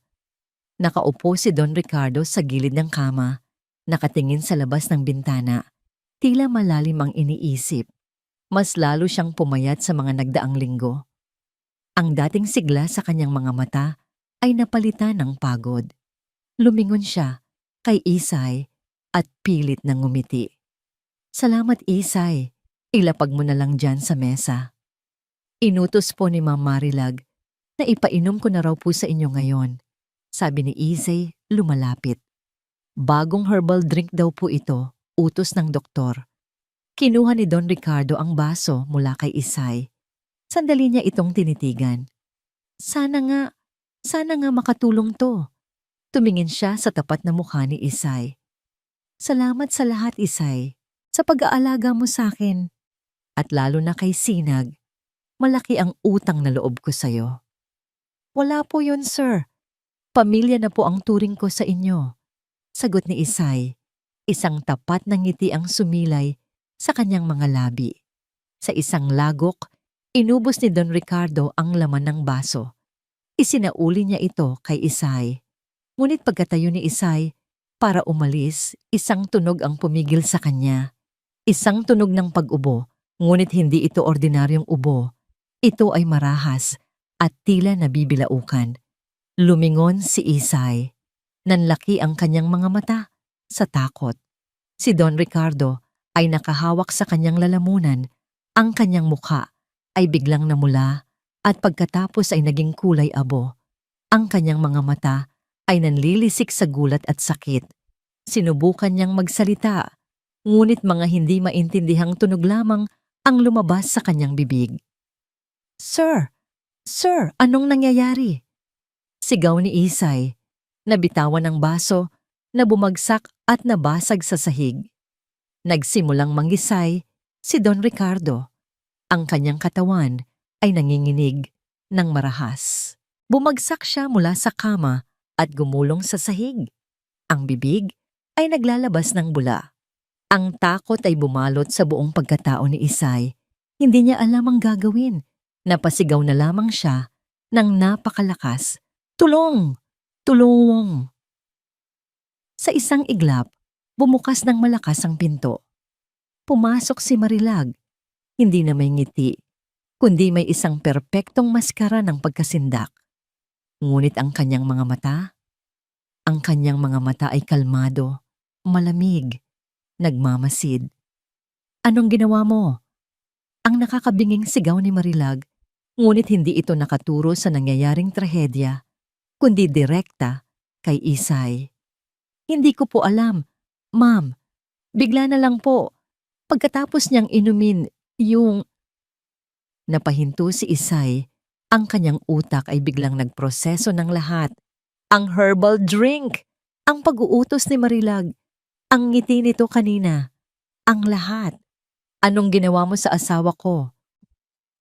Nakaupo si Don Ricardo sa gilid ng kama, nakatingin sa labas ng bintana. Tila malalim ang iniisip. Mas lalo siyang pumayat sa mga nagdaang linggo. Ang dating sigla sa kanyang mga mata ay napalitan ng pagod. Lumingon siya kay Isay at pilit na ngumiti. "Salamat, Isay. Ilapag mo na lang dyan sa mesa." Inutos po ni Ma'am Marilag na ipainom ko na raw po sa inyo ngayon, sabi ni Isay lumalapit. Bagong herbal drink daw po ito, utos ng doktor. Kinuha ni Don Ricardo ang baso mula kay Isay. Sandali niya itong tinitigan. Sana nga makatulong to." Tumingin siya sa tapat na mukha ni Isay. "Salamat sa lahat, Isay, sa pag-aalaga mo sa akin. At lalo na kay Sinag. Malaki ang utang na loob ko sa'yo." "Wala po yun, sir. Pamilya na po ang turing ko sa inyo," sagot ni Isay. Isang tapat na ngiti ang sumilay sa kanyang mga labi. Sa isang lagok, Inubos ni Don Ricardo ang laman ng baso. Isinauli niya ito kay Isay. Ngunit pagkatayo ni Isay, para umalis, isang tunog ang pumigil sa kanya. Isang tunog ng pag-ubo, ngunit hindi ito ordinaryong ubo. Ito ay marahas at tila nabibilaukan. Lumingon si Isay. Nanlaki ang kanyang mga mata sa takot. Si Don Ricardo ay nakahawak sa kanyang lalamunan. Ang kanyang mukha ay biglang namula at pagkatapos ay naging kulay abo. Ang kanyang mga mata ay nanlilisik sa gulat at sakit. Sinubukan niyang magsalita, ngunit mga hindi maintindihang tunog lamang ang lumabas sa kanyang bibig. "Sir! Sir! Anong nangyayari?" Sigaw ni Isay. Nabitawan ang baso na bumagsak at nabasag sa sahig. Nagsimulang manggisay si Don Ricardo. Ang kanyang katawan ay nanginginig ng marahas. Bumagsak siya mula sa kama at gumulong sa sahig. Ang bibig ay naglalabas ng bula. Ang takot ay bumalot sa buong pagkatao ni Isay. Hindi niya alam ang gagawin. Napasigaw na lamang siya ng napakalakas. "Tulong! Tulong!" Sa isang iglap, bumukas ng malakas ang pinto. Pumasok si Marilag. Hindi na may ngiti, kundi may isang perpektong maskara ng pagkasindak. Ngunit ang kanyang mga mata ay kalmado, malamig, nagmamasid. "Anong ginawa mo?" Ang nakakabinging sigaw ni Marilag, ngunit hindi ito nakaturo sa nangyayaring trahedya, kundi direkta kay Isay. "Hindi ko po alam, ma'am. Bigla na lang po. Pagkatapos niyang inumin yung..." Napahinto si Isay. Ang kanyang utak ay biglang nagproseso ng lahat. Ang herbal drink! Ang pag-uutos ni Marilag! Ang ngiti nito kanina! Ang lahat! "Anong ginawa mo sa asawa ko?"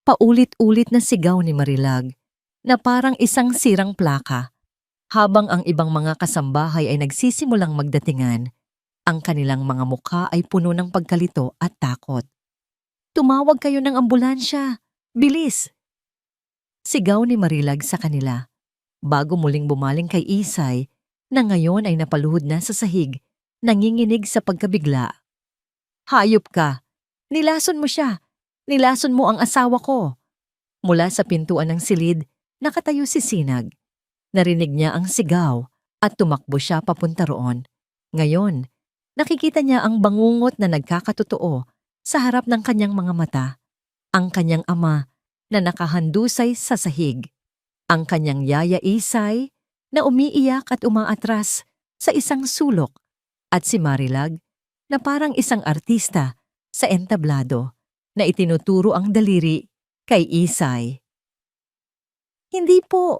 Paulit-ulit na sigaw ni Marilag na parang isang sirang plaka. Habang ang ibang mga kasambahay ay nagsisimulang magdatingan, ang kanilang mga mukha ay puno ng pagkalito at takot. "Tumawag kayo ng ambulansya! Bilis!" Sigaw ni Marilag sa kanila, bago muling bumaling kay Isay na ngayon ay napaluhod na sa sahig, nanginginig sa pagkabigla. "Hayop ka! Nilason mo siya! Nilason mo ang asawa ko!" Mula sa pintuan ng silid, nakatayo si Sinag. Narinig niya ang sigaw at tumakbo siya papunta roon. Ngayon, nakikita niya ang bangungot na nagkakatotoo sa harap ng kanyang mga mata. Ang kanyang ama na nakahandusay sa sahig. Ang kanyang yaya Isay na umiiyak at umaatras sa isang sulok. At si Marilag na parang isang artista sa entablado na itinuturo ang daliri kay Isay. Hindi po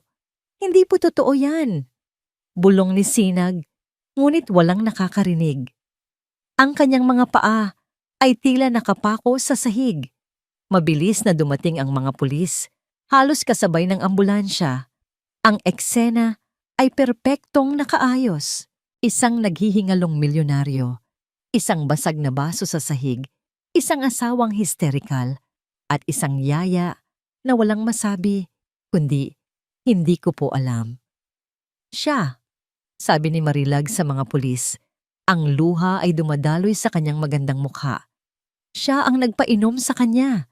totoo yan," bulong ni Sinag, ngunit walang nakakarinig. Ang kanyang mga paa ay tila nakapako sa sahig. Mabilis na dumating ang mga pulis, halos kasabay ng ambulansya. Ang eksena ay perpektong nakaayos. Isang naghihingalong milyonaryo, isang basag na baso sa sahig, isang asawang histerikal, at isang yaya na walang masabi, kundi, "Hindi ko po alam." "Siya," sabi ni Marilag sa mga pulis. Ang luha ay dumadaloy sa kanyang magandang mukha. "Siya ang nagpainom sa kanya.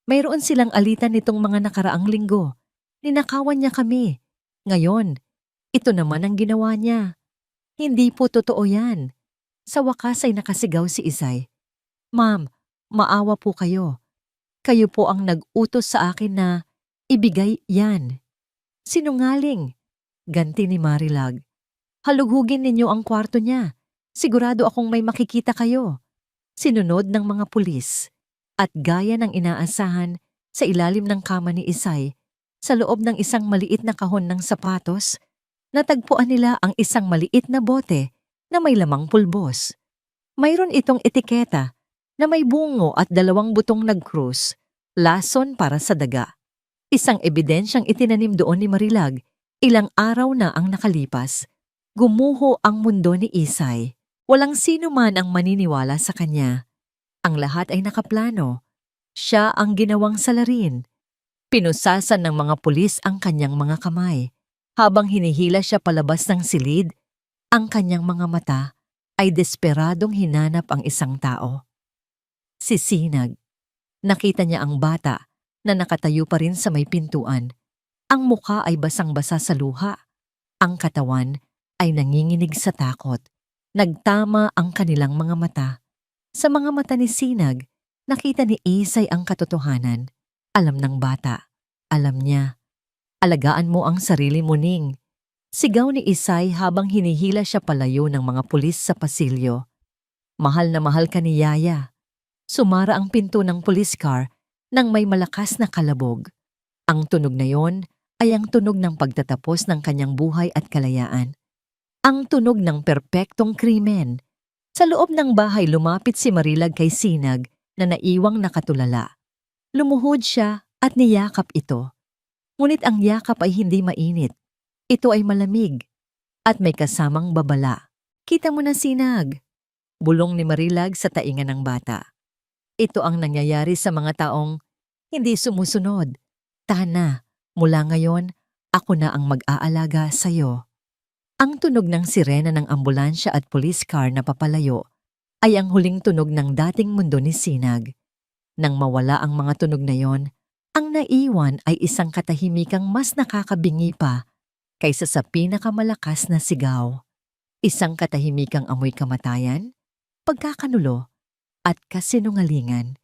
Mayroon silang alitan nitong mga nakaraang linggo. Ninakawan niya kami. Ngayon, ito naman ang ginawa niya." "Hindi po totoo yan." Sa wakas ay nakasigaw si Isay. "Ma'am, maawa po kayo. Kayo po ang nag-utos sa akin na ibigay yan." "Sinungaling," ganti ni Marilag. "Halughugin ninyo ang kwarto niya. Sigurado akong may makikita kayo." Sinunod ng mga pulis. At gaya ng inaasahan, sa ilalim ng kama ni Isay, sa loob ng isang maliit na kahon ng sapatos, natagpuan nila ang isang maliit na bote na may lamang pulbos. Mayroon itong etiketa na may bungo at 2 butong nag-krus, lason para sa daga. Isang ebidensyang itinanim doon ni Marilag. Ilang araw na ang nakalipas. Gumuho ang mundo ni Isay. Walang sino man ang maniniwala sa kanya. Ang lahat ay nakaplano. Siya ang ginawang salarin. Pinusasan ng mga pulis ang kanyang mga kamay. Habang hinihila siya palabas ng silid, ang kanyang mga mata ay desperadong hinanap ang isang tao. Si Sinag. Nakita niya ang bata na nakatayo pa rin sa may pintuan. Ang mukha ay basang-basa sa luha. Ang katawan ay nanginginig sa takot. Nagtama ang kanilang mga mata. Sa mga mata ni Sinag, nakita ni Isay ang katotohanan. Alam ng bata. Alam niya. Alagaan mo ang sarili mo, Ning. Sigaw ni Isay habang hinihila siya palayo ng mga pulis sa pasilyo. Mahal na mahal ka ni Yaya. Sumara ang pinto ng police car nang may malakas na kalabog. Ang tunog na yon ay ang tunog ng pagtatapos ng kanyang buhay at kalayaan. Ang tunog ng perpektong krimen. Sa loob ng bahay lumapit si Marilag kay Sinag na naiwang nakatulala. Lumuhod siya at niyakap ito. Ngunit ang yakap ay hindi mainit. Ito ay malamig at may kasamang babala. Kita mo na, Sinag. Bulong ni Marilag sa tainga ng bata. Ito ang nangyayari sa mga taong hindi sumusunod. Tahan na, mula ngayon, ako na ang mag-aalaga sa'yo. Ang tunog ng sirena ng ambulansya at police car na papalayo ay ang huling tunog ng dating mundo ni Sinag. Nang mawala ang mga tunog na yon, ang naiwan ay isang katahimikang mas nakakabingi pa kaysa sa pinakamalakas na sigaw. Isang katahimikang amoy kamatayan, pagkakanulo, at kasinungalingan.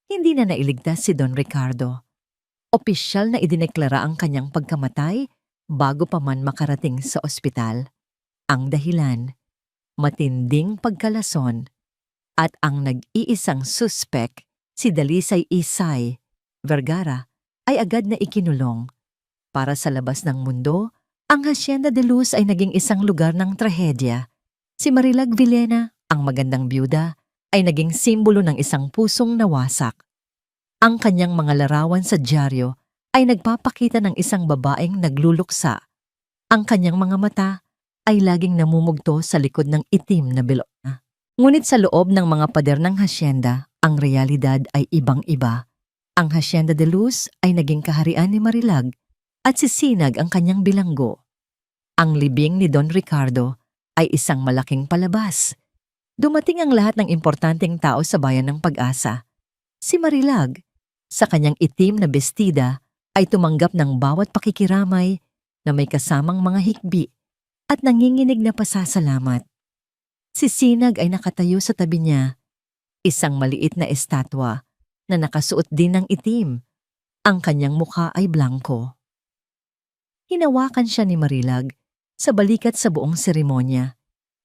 Hindi na nailigtas si Don Ricardo. Opisyal na idineklara ang kanyang pagkamatay bago pa man makarating sa ospital. Ang dahilan, matinding pagkalason, at ang nag-iisang suspek, si Dalisay Isay Vergara, ay agad na ikinulong. Para sa labas ng mundo, ang Hacienda de Luz ay naging isang lugar ng trahedya. Si Marilag Villena, ang magandang byuda, ay naging simbolo ng isang pusong nawasak. Ang kanyang mga larawan sa dyaryo ay nagpapakita ng isang babaeng nagluluksa. Ang kanyang mga mata ay laging namumugto sa likod ng itim na bilog. Ngunit sa loob ng mga pader ng hasyenda, ang realidad ay ibang-iba. Ang Hacienda de Luz ay naging kaharian ni Marilag at si Sinag ang kanyang bilanggo. Ang libing ni Don Ricardo ay isang malaking palabas. Dumating ang lahat ng importanteng tao sa bayan ng Pag-asa. Si Marilag, sa kanyang itim na bestida, ay tumanggap ng bawat pakikiramay na may kasamang mga hikbi at nanginginig na pasasalamat. Si Sinag ay nakatayo sa tabi niya, isang maliit na estatwa na nakasuot din ng itim. Ang kanyang mukha ay blanko. Hinawakan siya ni Marilag sa balikat sa buong seremonya.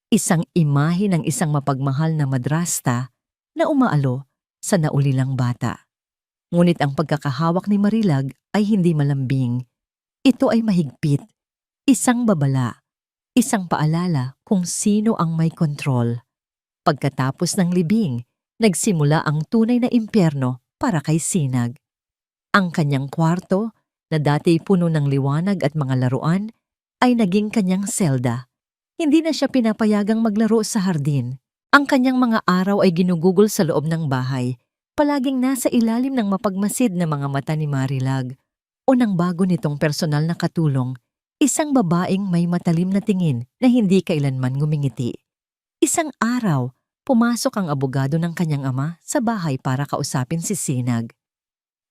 Isang imahe ng isang mapagmahal na madrasta na umaalo sa naulilang bata. Ngunit ang pagkakahawak ni Marilag ay hindi malambing. Ito ay mahigpit, isang babala, isang paalala kung sino ang may kontrol. Pagkatapos ng libing, nagsimula ang tunay na impyerno para kay Sinag. Ang kanyang kwarto, na dati puno ng liwanag at mga laruan, ay naging kanyang selda. Hindi na siya pinapayagang maglaro sa hardin. Ang kanyang mga araw ay ginugugol sa loob ng bahay, palaging nasa ilalim ng mapagmasid na mga mata ni Marilag. O nang bago nitong personal na katulong, isang babaeng may matalim na tingin na hindi kailanman ngumingiti. Isang araw, pumasok ang abogado ng kanyang ama sa bahay para kausapin si Sinag.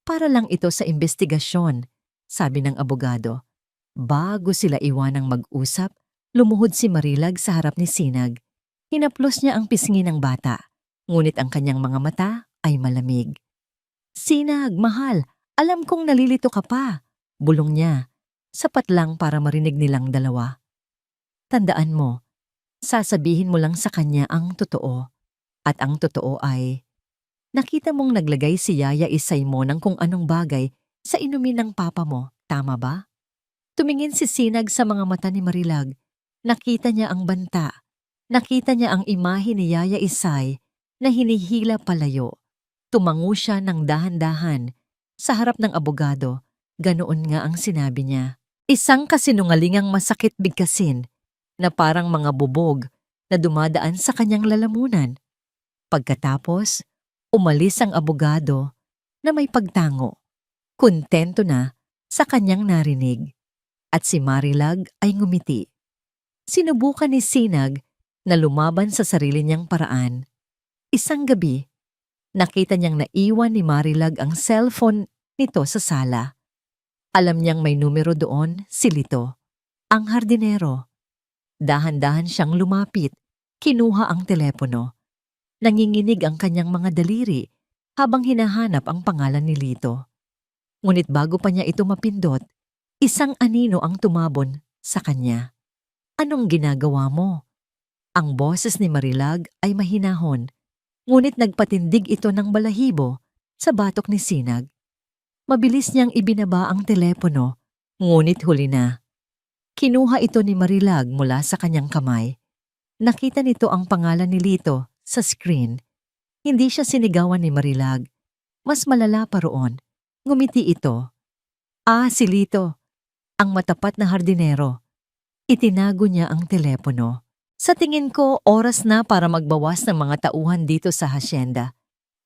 Para lang ito sa investigasyon, sabi ng abogado. Bago sila iwanang mag-usap, lumuhod si Marilag sa harap ni Sinag. Hinaplos niya ang pisngi ng bata, ngunit ang kanyang mga mata ay malamig. Sinag, mahal, alam kong nalilito ka pa, bulong niya. Sapat lang para marinig nilang dalawa. Tandaan mo, sasabihin mo lang sa kanya ang totoo. At ang totoo ay, nakita mong naglagay si Yaya Isay mo ng kung anong bagay sa inumin ng papa mo, tama ba? Tumingin si Sinag sa mga mata ni Marilag. Nakita niya ang banta. Nakita niya ang imahe ni Yaya Isay na hinihila palayo. Tumango siya ng dahan-dahan. Sa harap ng abogado, ganoon nga ang sinabi niya. Isang kasinungalingang masakit bigkasin na parang mga bubog na dumadaan sa kanyang lalamunan. Pagkatapos, umalis ang abogado na may pagtango. Kontento na sa kanyang narinig. At si Marilag ay ngumiti. Sinubukan ni Sinag na lumaban sa sarili niyang paraan. Isang gabi, nakita niyang naiwan ni Marilag ang cellphone nito sa sala. Alam niyang may numero doon, si Lito, ang hardinero. Dahan-dahan siyang lumapit, kinuha ang telepono. Nanginginig ang kanyang mga daliri habang hinahanap ang pangalan ni Lito. Ngunit bago pa niya ito mapindot, isang anino ang tumabon sa kanya. "Anong ginagawa mo?" Ang boses ni Marilag ay mahinahon, ngunit nagpatindig ito ng balahibo sa batok ni Sinag. Mabilis niyang ibinaba ang telepono, ngunit huli na. Kinuha ito ni Marilag mula sa kanyang kamay. Nakita nito ang pangalan ni Lito sa screen. Hindi siya sinigawan ni Marilag. Mas malala pa roon. Ngumiti ito. Si Lito, ang matapat na hardinero. Itinago niya ang telepono. Sa tingin ko, oras na para magbawas ng mga tauhan dito sa hasyenda.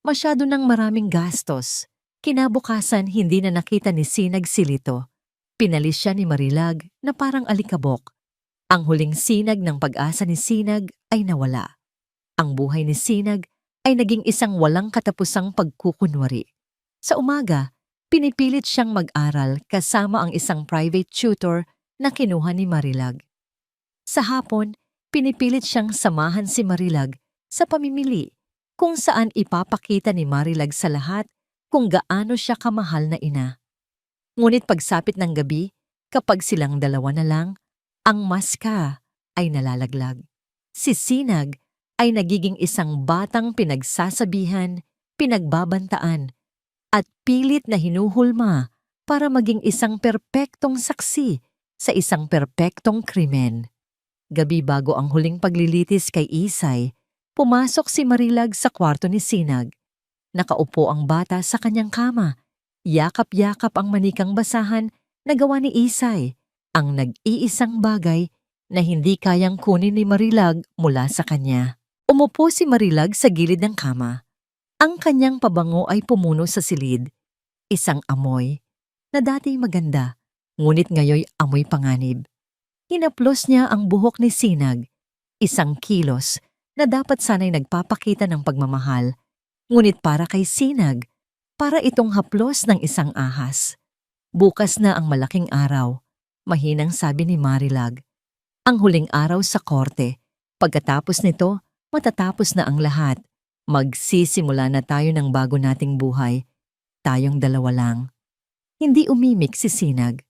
Masyado nang maraming gastos. Kinabukasan, hindi na nakita ni Sinag si Lito. Pinalis siya ni Marilag na parang alikabok. Ang huling sinag ng pag-asa ni Sinag ay nawala. Ang buhay ni Sinag ay naging isang walang katapusang pagkukunwari. Sa umaga, pinipilit siyang mag-aral kasama ang isang private tutor na kinuha ni Marilag. Sa hapon, pinipilit siyang samahan si Marilag sa pamimili kung saan ipapakita ni Marilag sa lahat kung gaano siya kamahal na ina. Ngunit pagsapit ng gabi, kapag silang dalawa na lang, ang maska ay nalalaglag. Si Sinag ay nagiging isang batang pinagsasabihan, pinagbabantaan, at pilit na hinuhulma para maging isang perpektong saksi sa isang perpektong krimen. Gabi bago ang huling paglilitis kay Isay, pumasok si Marilag sa kwarto ni Sinag. Nakaupo ang bata sa kanyang kama. Yakap-yakap ang manikang basahan na gawa ni Isay, ang nag-iisang bagay na hindi kayang kunin ni Marilag mula sa kanya. Umupo si Marilag sa gilid ng kama. Ang kanyang pabango ay pumuno sa silid. Isang amoy na dati maganda, ngunit ngayoy amoy panganib. Hinaplos niya ang buhok ni Sinag, isang kilos na dapat sana'y nagpapakita ng pagmamahal, ngunit para kay Sinag, para itong haplos ng isang ahas. Bukas na ang malaking araw, mahinang sabi ni Marilag. Ang huling araw sa korte. Pagkatapos nito, matatapos na ang lahat. Magsisimula na tayo ng bago nating buhay. Tayong dalawa lang. Hindi umimik si Sinag.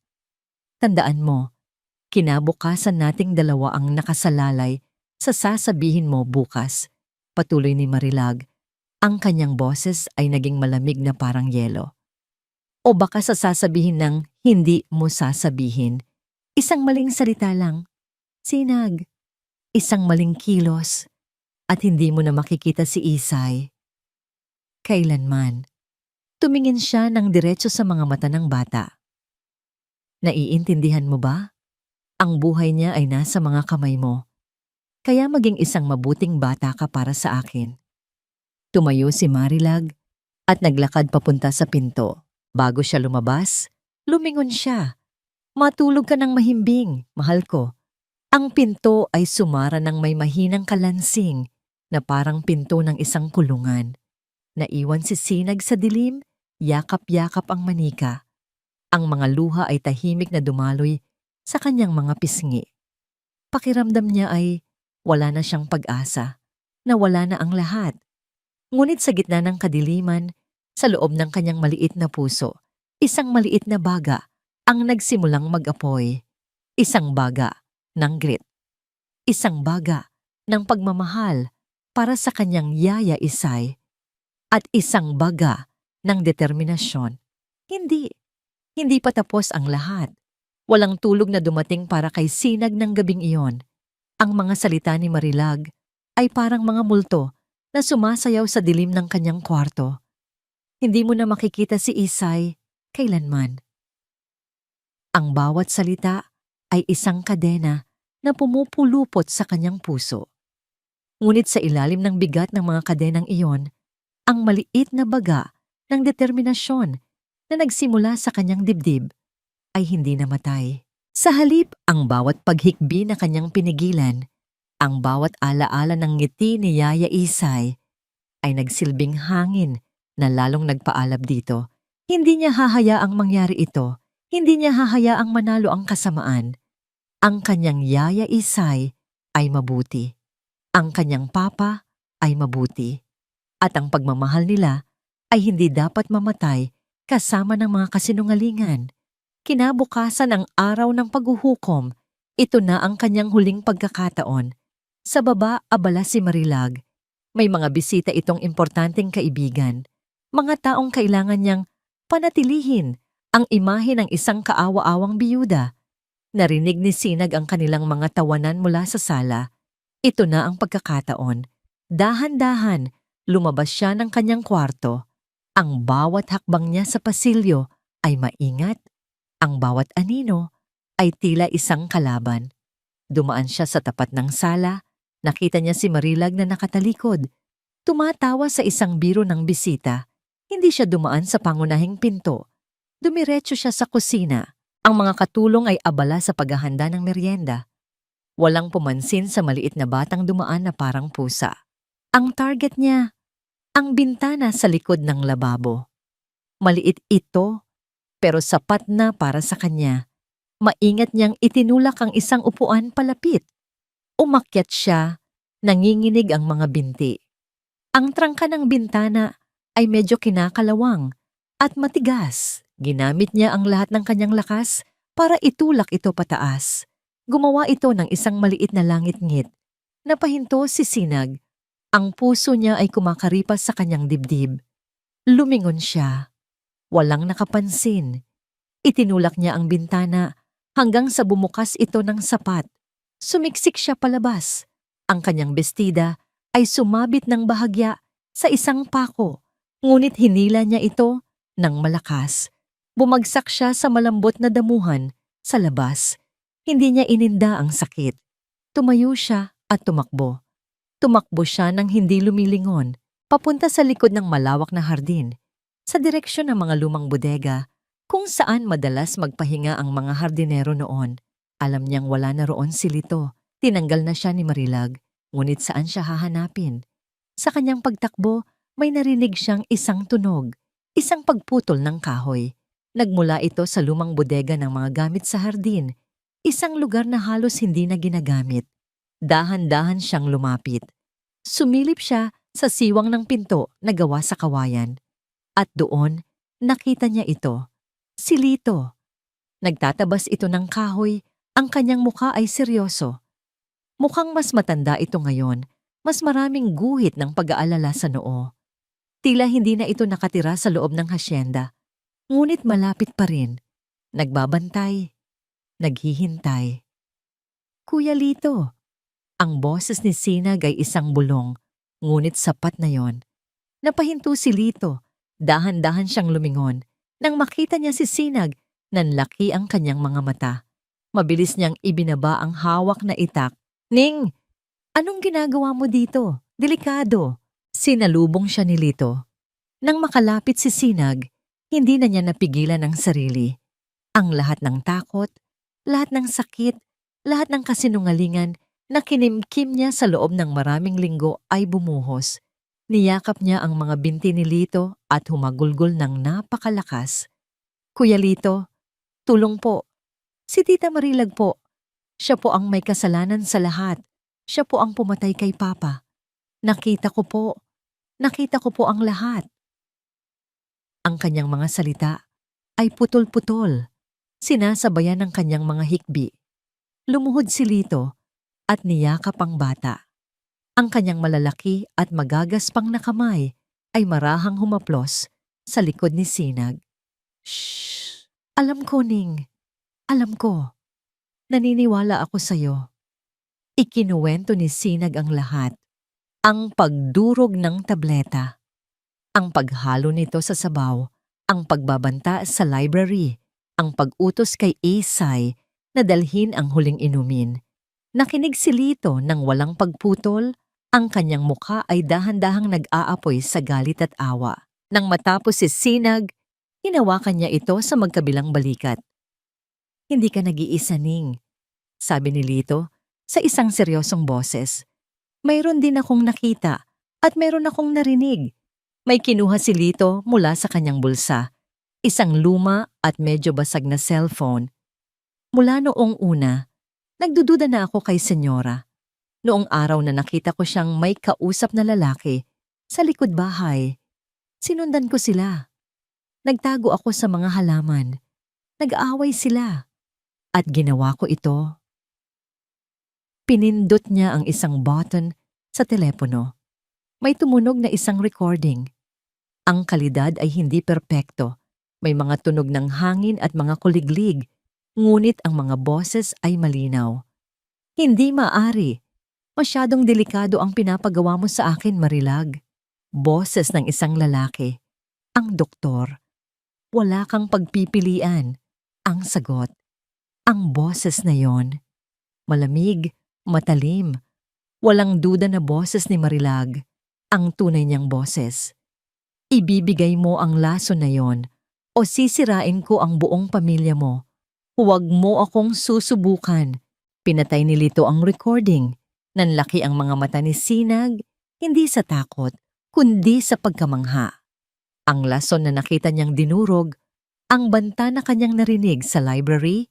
Tandaan mo, kinabukasan nating dalawa ang nakasalalay sa sasabihin mo bukas. Patuloy ni Marilag. Ang kanyang boses ay naging malamig na parang yelo. O baka sa sasabihin ng hindi mo sasabihin. Isang maling salita lang. Sinag. Isang maling kilos. At hindi mo na makikita si Isay. Kailanman. Tumingin siya ng diretso sa mga mata ng bata. Naiintindihan mo ba? Ang buhay niya ay nasa mga kamay mo. Kaya maging isang mabuting bata ka para sa akin. Tumayo si Marilag at naglakad papunta sa pinto. Bago siya lumabas, lumingon siya. Matulog ka ng mahimbing, mahal ko. Ang pinto ay sumara ng may mahinang kalansing na parang pinto ng isang kulungan. Naiwan si Sinag sa dilim, yakap-yakap ang manika. Ang mga luha ay tahimik na dumaloy sa kanyang mga pisngi. Pakiramdam niya ay wala na siyang pag-asa, na wala na ang lahat. Ngunit sa gitna ng kadiliman, sa loob ng kanyang maliit na puso, isang maliit na baga ang nagsimulang mag-apoy. Isang baga ng grit. Isang baga ng pagmamahal para sa kanyang yaya Isay. At isang baga ng determinasyon. Hindi pa tapos ang lahat. Walang tulog na dumating para kay Sinag ng gabing iyon. Ang mga salita ni Marilag ay parang mga multo na sumasayaw sa dilim ng kanyang kwarto. Hindi mo na makikita si Isay kailanman. Ang bawat salita ay isang kadena na pumupulupot sa kanyang puso. Ngunit sa ilalim ng bigat ng mga kadenang iyon, ang maliit na baga ng determinasyon, na nagsimula sa kanyang dibdib ay hindi namatay. Sa halip, ang bawat paghikbi na kanyang pinigilan, ang bawat alaala ng ngiti ni Yaya Isay ay nagsilbing hangin na lalong nagpaalab dito. Hindi niya hahayaang mangyari ito. Hindi niya hahayaang manalo ang kasamaan. Ang kanyang Yaya Isay ay mabuti. Ang kanyang papa ay mabuti. At ang pagmamahal nila ay hindi dapat mamatay kasama ng mga kasinungalingan. Kinabukasan ang araw ng paghuhukom, ito na ang kanyang huling pagkakataon. Sa baba, abala si Marilag. May mga bisita itong importanteng kaibigan. Mga taong kailangan niyang panatilihin ang imahe ng isang kaawa-awang biyuda. Narinig ni Sinag ang kanilang mga tawanan mula sa sala. Ito na ang pagkakataon. Dahan-dahan, lumabas siya ng kanyang kwarto. Ang bawat hakbang niya sa pasilyo ay maingat. Ang bawat anino ay tila isang kalaban. Dumaan siya sa tapat ng sala. Nakita niya si Marilag na nakatalikod. Tumatawa sa isang biro ng bisita. Hindi siya dumaan sa pangunahing pinto. Dumiretso siya sa kusina. Ang mga katulong ay abala sa paghahanda ng merienda. Walang pumansin sa maliit na batang dumaan na parang pusa. Ang target niya, ang bintana sa likod ng lababo. Maliit ito, pero sapat na para sa kanya. Maingat niyang itinulak ang isang upuan palapit. Umakyat siya, nanginginig ang mga binti. Ang trangka ng bintana ay medyo kinakalawang at matigas. Ginamit niya ang lahat ng kanyang lakas para itulak ito pataas. Gumawa ito ng isang maliit na langit-ngit. Napahinto si Sinag. Ang puso niya ay kumakaripas sa kanyang dibdib. Lumingon siya. Walang nakapansin. Itinulak niya ang bintana hanggang sa bumukas ito ng sapat. Sumiksik siya palabas. Ang kanyang bestida ay sumabit ng bahagya sa isang pako, ngunit hinila niya ito ng malakas. Bumagsak siya sa malambot na damuhan sa labas. Hindi niya ininda ang sakit. Tumayo siya at tumakbo. Tumakbo siya nang hindi lumilingon, papunta sa likod ng malawak na hardin, sa direksyon ng mga lumang bodega, kung saan madalas magpahinga ang mga hardinero noon. Alam niyang wala na roon si Lito. Tinanggal na siya ni Marilag, ngunit saan siya hahanapin? Sa kanyang pagtakbo, may narinig siyang isang tunog, isang pagputol ng kahoy. Nagmula ito sa lumang bodega ng mga gamit sa hardin, isang lugar na halos hindi na ginagamit. Dahan-dahan siyang lumapit. Sumilip siya sa siwang ng pinto na gawa sa kawayan. At doon, nakita niya ito. Si Lito. Nagtatabas ito ng kahoy, ang kanyang mukha ay seryoso. Mukhang mas matanda ito ngayon, mas maraming guhit ng pag-aalala sa noo. Tila hindi na ito nakatira sa loob ng hasyenda, ngunit malapit pa rin. Nagbabantay, naghihintay. Kuya Lito. Ang boses ni Sinag ay isang bulong, ngunit sapat na yon. Napahinto si Lito. Dahan-dahan siyang lumingon. Nang makita niya si Sinag, nanlaki ang kanyang mga mata. Mabilis niyang ibinaba ang hawak na itak. Ning, anong ginagawa mo dito? Delikado. Sinalubong siya ni Lito. Nang makalapit si Sinag, hindi na niya napigilan ang sarili. Ang lahat ng takot, lahat ng sakit, lahat ng kasinungalingan na kinimkim niya sa loob ng maraming linggo ay bumuhos. Niyakap niya ang mga binti ni Lito at humagulgol ng napakalakas. Kuya Lito, tulong po. Si Tita Marilag po. Siya po ang may kasalanan sa lahat. Siya po ang pumatay kay Papa. Nakita ko po. Nakita ko po ang lahat. Ang kanyang mga salita ay putol-putol. Sinasabayan ng kanyang mga hikbi. Lumuhod si Lito at niyakap ang bata. Ang kanyang malalaki at magagaspang na kamay ay marahang humaplos sa likod ni Sinag. Shhh! Alam ko, Ning. Alam ko. Naniniwala ako sa'yo. Ikinuwento ni Sinag ang lahat. Ang pagdurog ng tableta. Ang paghalo nito sa sabaw. Ang pagbabanta sa library. Ang pag-utos kay Isay na dalhin ang huling inumin. Nakinig si Lito nang walang pagputol. Ang kanyang mukha ay dahan-dahang nag-aapoy sa galit at awa. Nang matapos si Sinag, Hinawakan niya ito sa magkabilang balikat. Hindi ka nag-iisa, Ning, sabi ni Lito sa isang seryosong boses. Mayroon din akong nakita at mayroon akong narinig. May kinuha si Lito mula sa kanyang bulsa. Isang luma at medyo basag na cellphone. Mula noong una, nagdududa na ako kay Senyora. Noong araw na nakita ko siyang may kausap na lalaki sa likod bahay, sinundan ko sila. Nagtago ako sa mga halaman. Nag-aaway sila. At ginawa ko ito. Pinindot niya ang isang button sa telepono. May tumunog na isang recording. Ang kalidad ay hindi perpekto. May mga tunog ng hangin at mga kuliglig, ngunit ang mga boses ay malinaw. Hindi maari. Masyadong delikado ang pinapagawa mo sa akin, Marilag. Boses ng isang lalaki. Ang doktor. Wala kang pagpipilian. Ang sagot. Ang boses na yon. Malamig, matalim. Walang duda na boses ni Marilag. Ang tunay niyang boses. Ibibigay mo ang laso na yon o sisirain ko ang buong pamilya mo. Huwag mo akong susubukan. Pinatay ni Lito ang recording. Nanlaki ang mga mata ni Sinag, hindi sa takot, kundi sa pagkamangha. Ang lason na nakita niyang dinurog, ang banta na kanyang narinig sa library,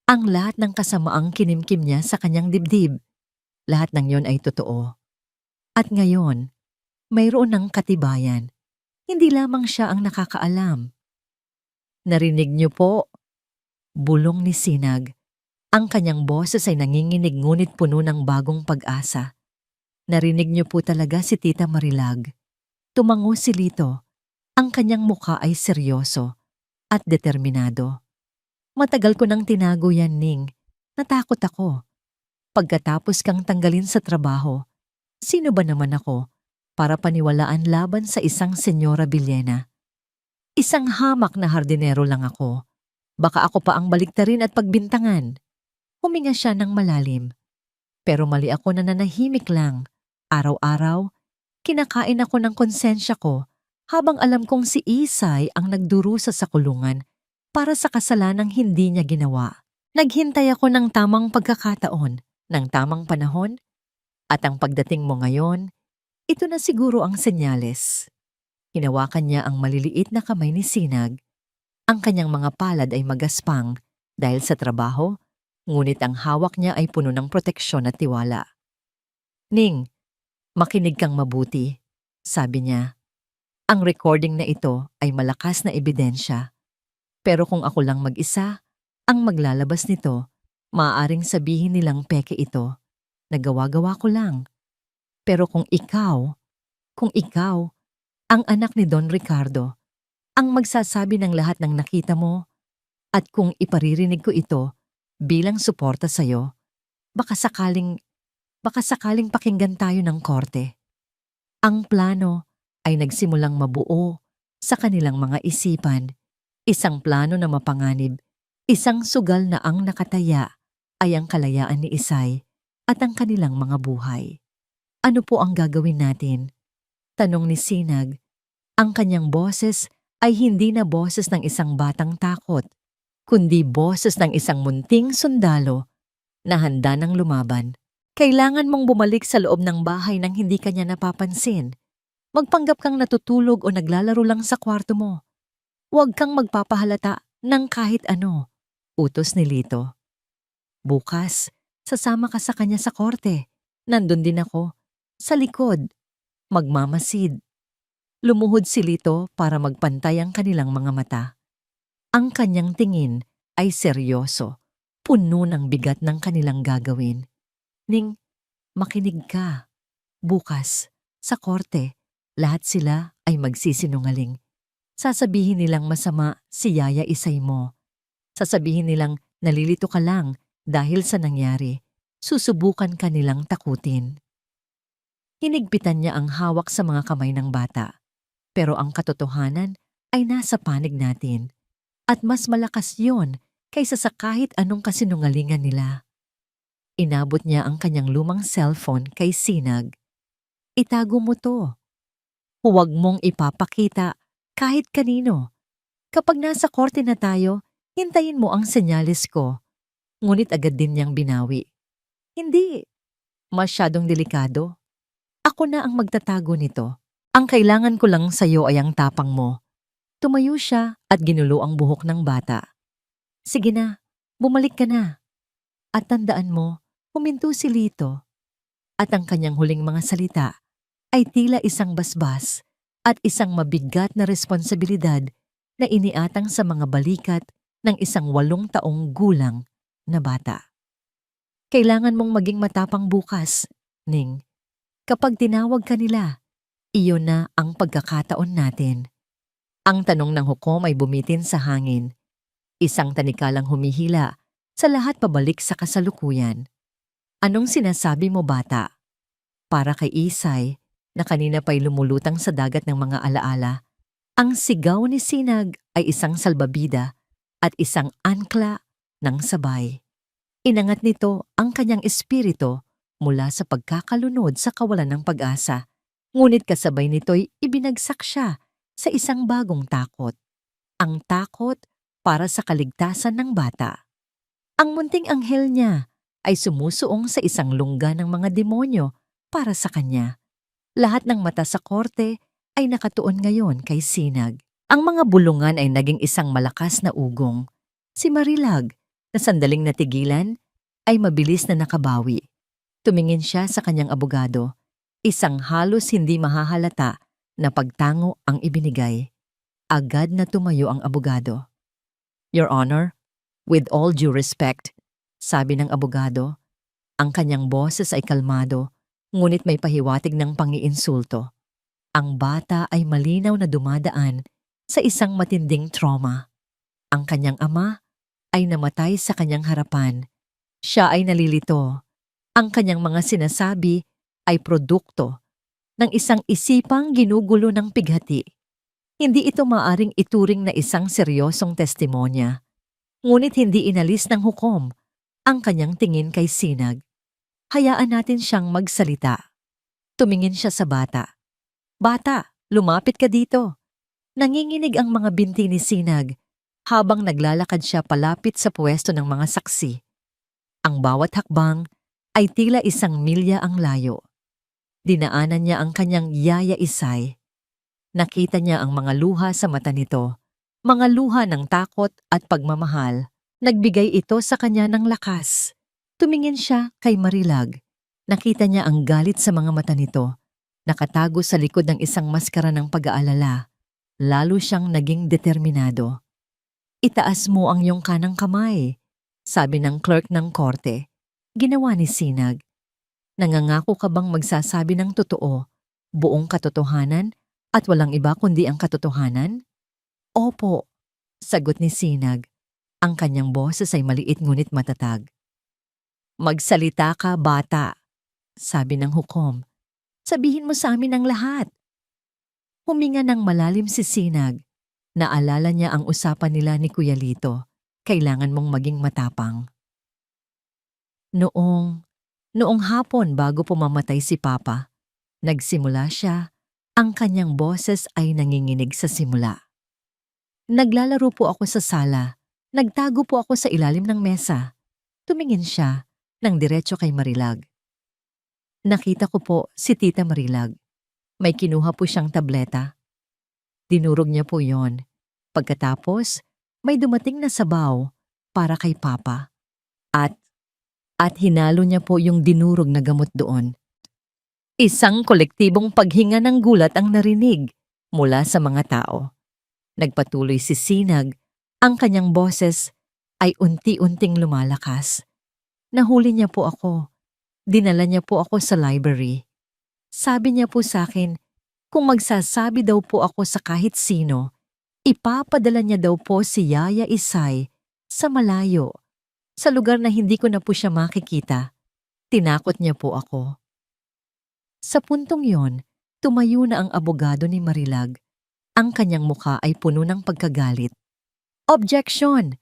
ang lahat ng kasamaang kinimkim niya sa kanyang dibdib. Lahat ng yon ay totoo. At ngayon, mayroon ng katibayan. Hindi lamang siya ang nakakaalam. Narinig niyo po, bulong ni Sinag. Ang kanyang boses ay nanginginig ngunit puno ng bagong pag-asa. Narinig niyo po talaga si Tita Marilag. Tumango si Lito. Ang kanyang mukha ay seryoso at determinado. Matagal ko nang tinago yan, Ning. Natakot ako. Pagkatapos kang tanggalin sa trabaho, sino ba naman ako para paniwalaan laban sa isang Senyora Villena? Isang hamak na hardinero lang ako. Baka ako pa ang baliktarin at pagbintangan. Huminga siya ng malalim. Pero mali ako na nanahimik lang. Araw-araw, kinakain ako ng konsensya ko habang alam kong si Isay ang nagdurusa sa kulungan para sa kasalanang hindi niya ginawa. Naghintay ako ng tamang pagkakataon, ng tamang panahon, at ang pagdating mo ngayon, ito na siguro ang senyales. Hinawakan niya ang maliliit na kamay ni Sinag. Ang kanyang mga palad ay magaspang dahil sa trabaho, ngunit ang hawak niya ay puno ng proteksyon at tiwala. Ning, makinig kang mabuti, sabi niya. Ang recording na ito ay malakas na ebidensya. Pero kung ako lang mag-isa, ang maglalabas nito, maaaring sabihin nilang peke ito. Nagawa-gawa ko lang. Pero kung ikaw, ang anak ni Don Ricardo, ang magsasabi ng lahat ng nakita mo, at kung iparirinig ko ito bilang suporta sa'yo, baka sakaling pakinggan tayo ng korte. Ang plano ay nagsimulang mabuo sa kanilang mga isipan. Isang plano na mapanganib, isang sugal na ang nakataya ay ang kalayaan ni Isay at ang kanilang mga buhay. Ano po ang gagawin natin? Tanong ni Sinag. Ang kanyang boses ay hindi na boses ng isang batang takot, kundi boses ng isang munting sundalo na handa ng lumaban. Kailangan mong bumalik sa loob ng bahay nang hindi ka niya napapansin. Magpanggap kang natutulog o naglalaro lang sa kwarto mo. Huwag kang magpapahalata ng kahit ano, utos ni Lito. Bukas, sasama ka sa kanya sa korte. Nandun din ako, sa likod, magmamasid. Lumuhod si Lito para magpantay ang kanilang mga mata. Ang kanyang tingin ay seryoso, puno ng bigat ng kanilang gagawin. Ning, makinig ka. Bukas, sa korte, lahat sila ay magsisinungaling. Sasabihin nilang masama si Yaya Isay mo. Sasabihin nilang nalilito ka lang dahil sa nangyari. Susubukan ka nilang takutin. Hinigpitan niya ang hawak sa mga kamay ng bata. Pero ang katotohanan ay nasa panig natin. At mas malakas yon kaysa sa kahit anong kasinungalingan nila. Inabot niya ang kanyang lumang cellphone kay Sinag. Itago mo to. Huwag mong ipapakita kahit kanino. Kapag nasa korte na tayo, hintayin mo ang senyales ko. Ngunit agad din niyang binawi. Hindi. Masyadong delikado. Ako na ang magtatago nito. Ang kailangan ko lang sa'yo ay ang tapang mo. Tumayo siya at ginulo ang buhok ng bata. Sige na, bumalik ka na. At tandaan mo, huminto si Lito. At ang kanyang huling mga salita ay tila isang basbas at isang mabigat na responsibilidad na iniatang sa mga balikat ng isang 8 taong gulang na bata. Kailangan mong maging matapang bukas, Ning. Kapag tinawag ka nila, iyon na ang pagkakataon natin. Ang tanong ng hukom ay bumitin sa hangin. Isang tanikalang humihila sa lahat pabalik sa kasalukuyan. Anong sinasabi mo, bata? Para kay Isay, na kanina pa'y lumulutang sa dagat ng mga alaala, ang sigaw ni Sinag ay isang salbabida at isang ankla ng sabay. Inangat nito ang kanyang espiritu mula sa pagkakalunod sa kawalan ng pag-asa, ngunit kasabay nito'y ibinagsak siya sa isang bagong takot. Ang takot para sa kaligtasan ng bata. Ang munting anghel niya ay sumusuong sa isang lungga ng mga demonyo para sa kanya. Lahat ng mata sa korte ay nakatuon ngayon kay Sinag. Ang mga bulungan ay naging isang malakas na ugong. Si Marilag, na sandaling natigilan, ay mabilis na nakabawi. Tumingin siya sa kanyang abogado. Isang halos hindi mahahalata na pagtango ang ibinigay. Agad na tumayo ang abogado. Your Honor, with all due respect, sabi ng abogado, ang kanyang boses ay kalmado, ngunit may pahiwatig ng pangiinsulto. Ang bata ay malinaw na dumadaan sa isang matinding trauma. Ang kanyang ama ay namatay sa kanyang harapan. Siya ay nalilito. Ang kanyang mga sinasabi ay produkto ng isang isipang ginugulo ng pighati. Hindi ito maaring ituring na isang seryosong testimonya. Ngunit hindi inalis ng hukom ang kanyang tingin kay Sinag. Hayaan natin siyang magsalita. Tumingin siya sa bata. Bata, lumapit ka dito. Nanginginig ang mga binti ni Sinag habang naglalakad siya palapit sa pwesto ng mga saksi. Ang bawat hakbang ay tila isang milya ang layo. Dinaanan niya ang kanyang yaya Isay. Nakita niya ang mga luha sa mata nito, mga luha ng takot at pagmamahal. Nagbigay ito sa kanya ng lakas. Tumingin siya kay Marilag. Nakita niya ang galit sa mga mata nito. Nakatago sa likod ng isang maskara ng pag-aalala. Lalo siyang naging determinado. Itaas mo ang iyong kanang kamay, sabi ng clerk ng korte. Ginawa ni Sinag. Nangangako ka bang magsasabi ng totoo, buong katotohanan, at walang iba kundi ang katotohanan? Opo, sagot ni Sinag. Ang kanyang boses ay maliit ngunit matatag. Magsalita ka, bata, sabi ng hukom. Sabihin mo sa amin ang lahat. Huminga ng malalim si Sinag. Naalala niya ang usapan nila ni Kuya Lito. Kailangan mong maging matapang. Noong hapon bago pumamatay si Papa, nagsimula siya. Ang kanyang boses ay nanginginig sa simula. Naglalaro po ako sa sala. Nagtago po ako sa ilalim ng mesa. Tumingin siya ng diretso kay Marilag. Nakita ko po si Tita Marilag. May kinuha po siyang tableta. Dinurog niya po yon. Pagkatapos, may dumating na sabaw para kay Papa. At hinalo niya po yung dinurog na gamot doon. Isang kolektibong paghinga ng gulat ang narinig mula sa mga tao. Nagpatuloy si Sinag. Ang kanyang boses ay unti-unting lumalakas. Nahuli niya po ako. Dinala niya po ako sa library. Sabi niya po sa akin, kung magsasabi daw po ako sa kahit sino, ipapadala niya daw po si Yaya Isay sa malayo, sa lugar na hindi ko na po siya makikita. Tinakot niya po ako. Sa puntong yon, tumayo na ang abogado ni Marilag. Ang kanyang mukha ay puno ng pagkagalit. Objection!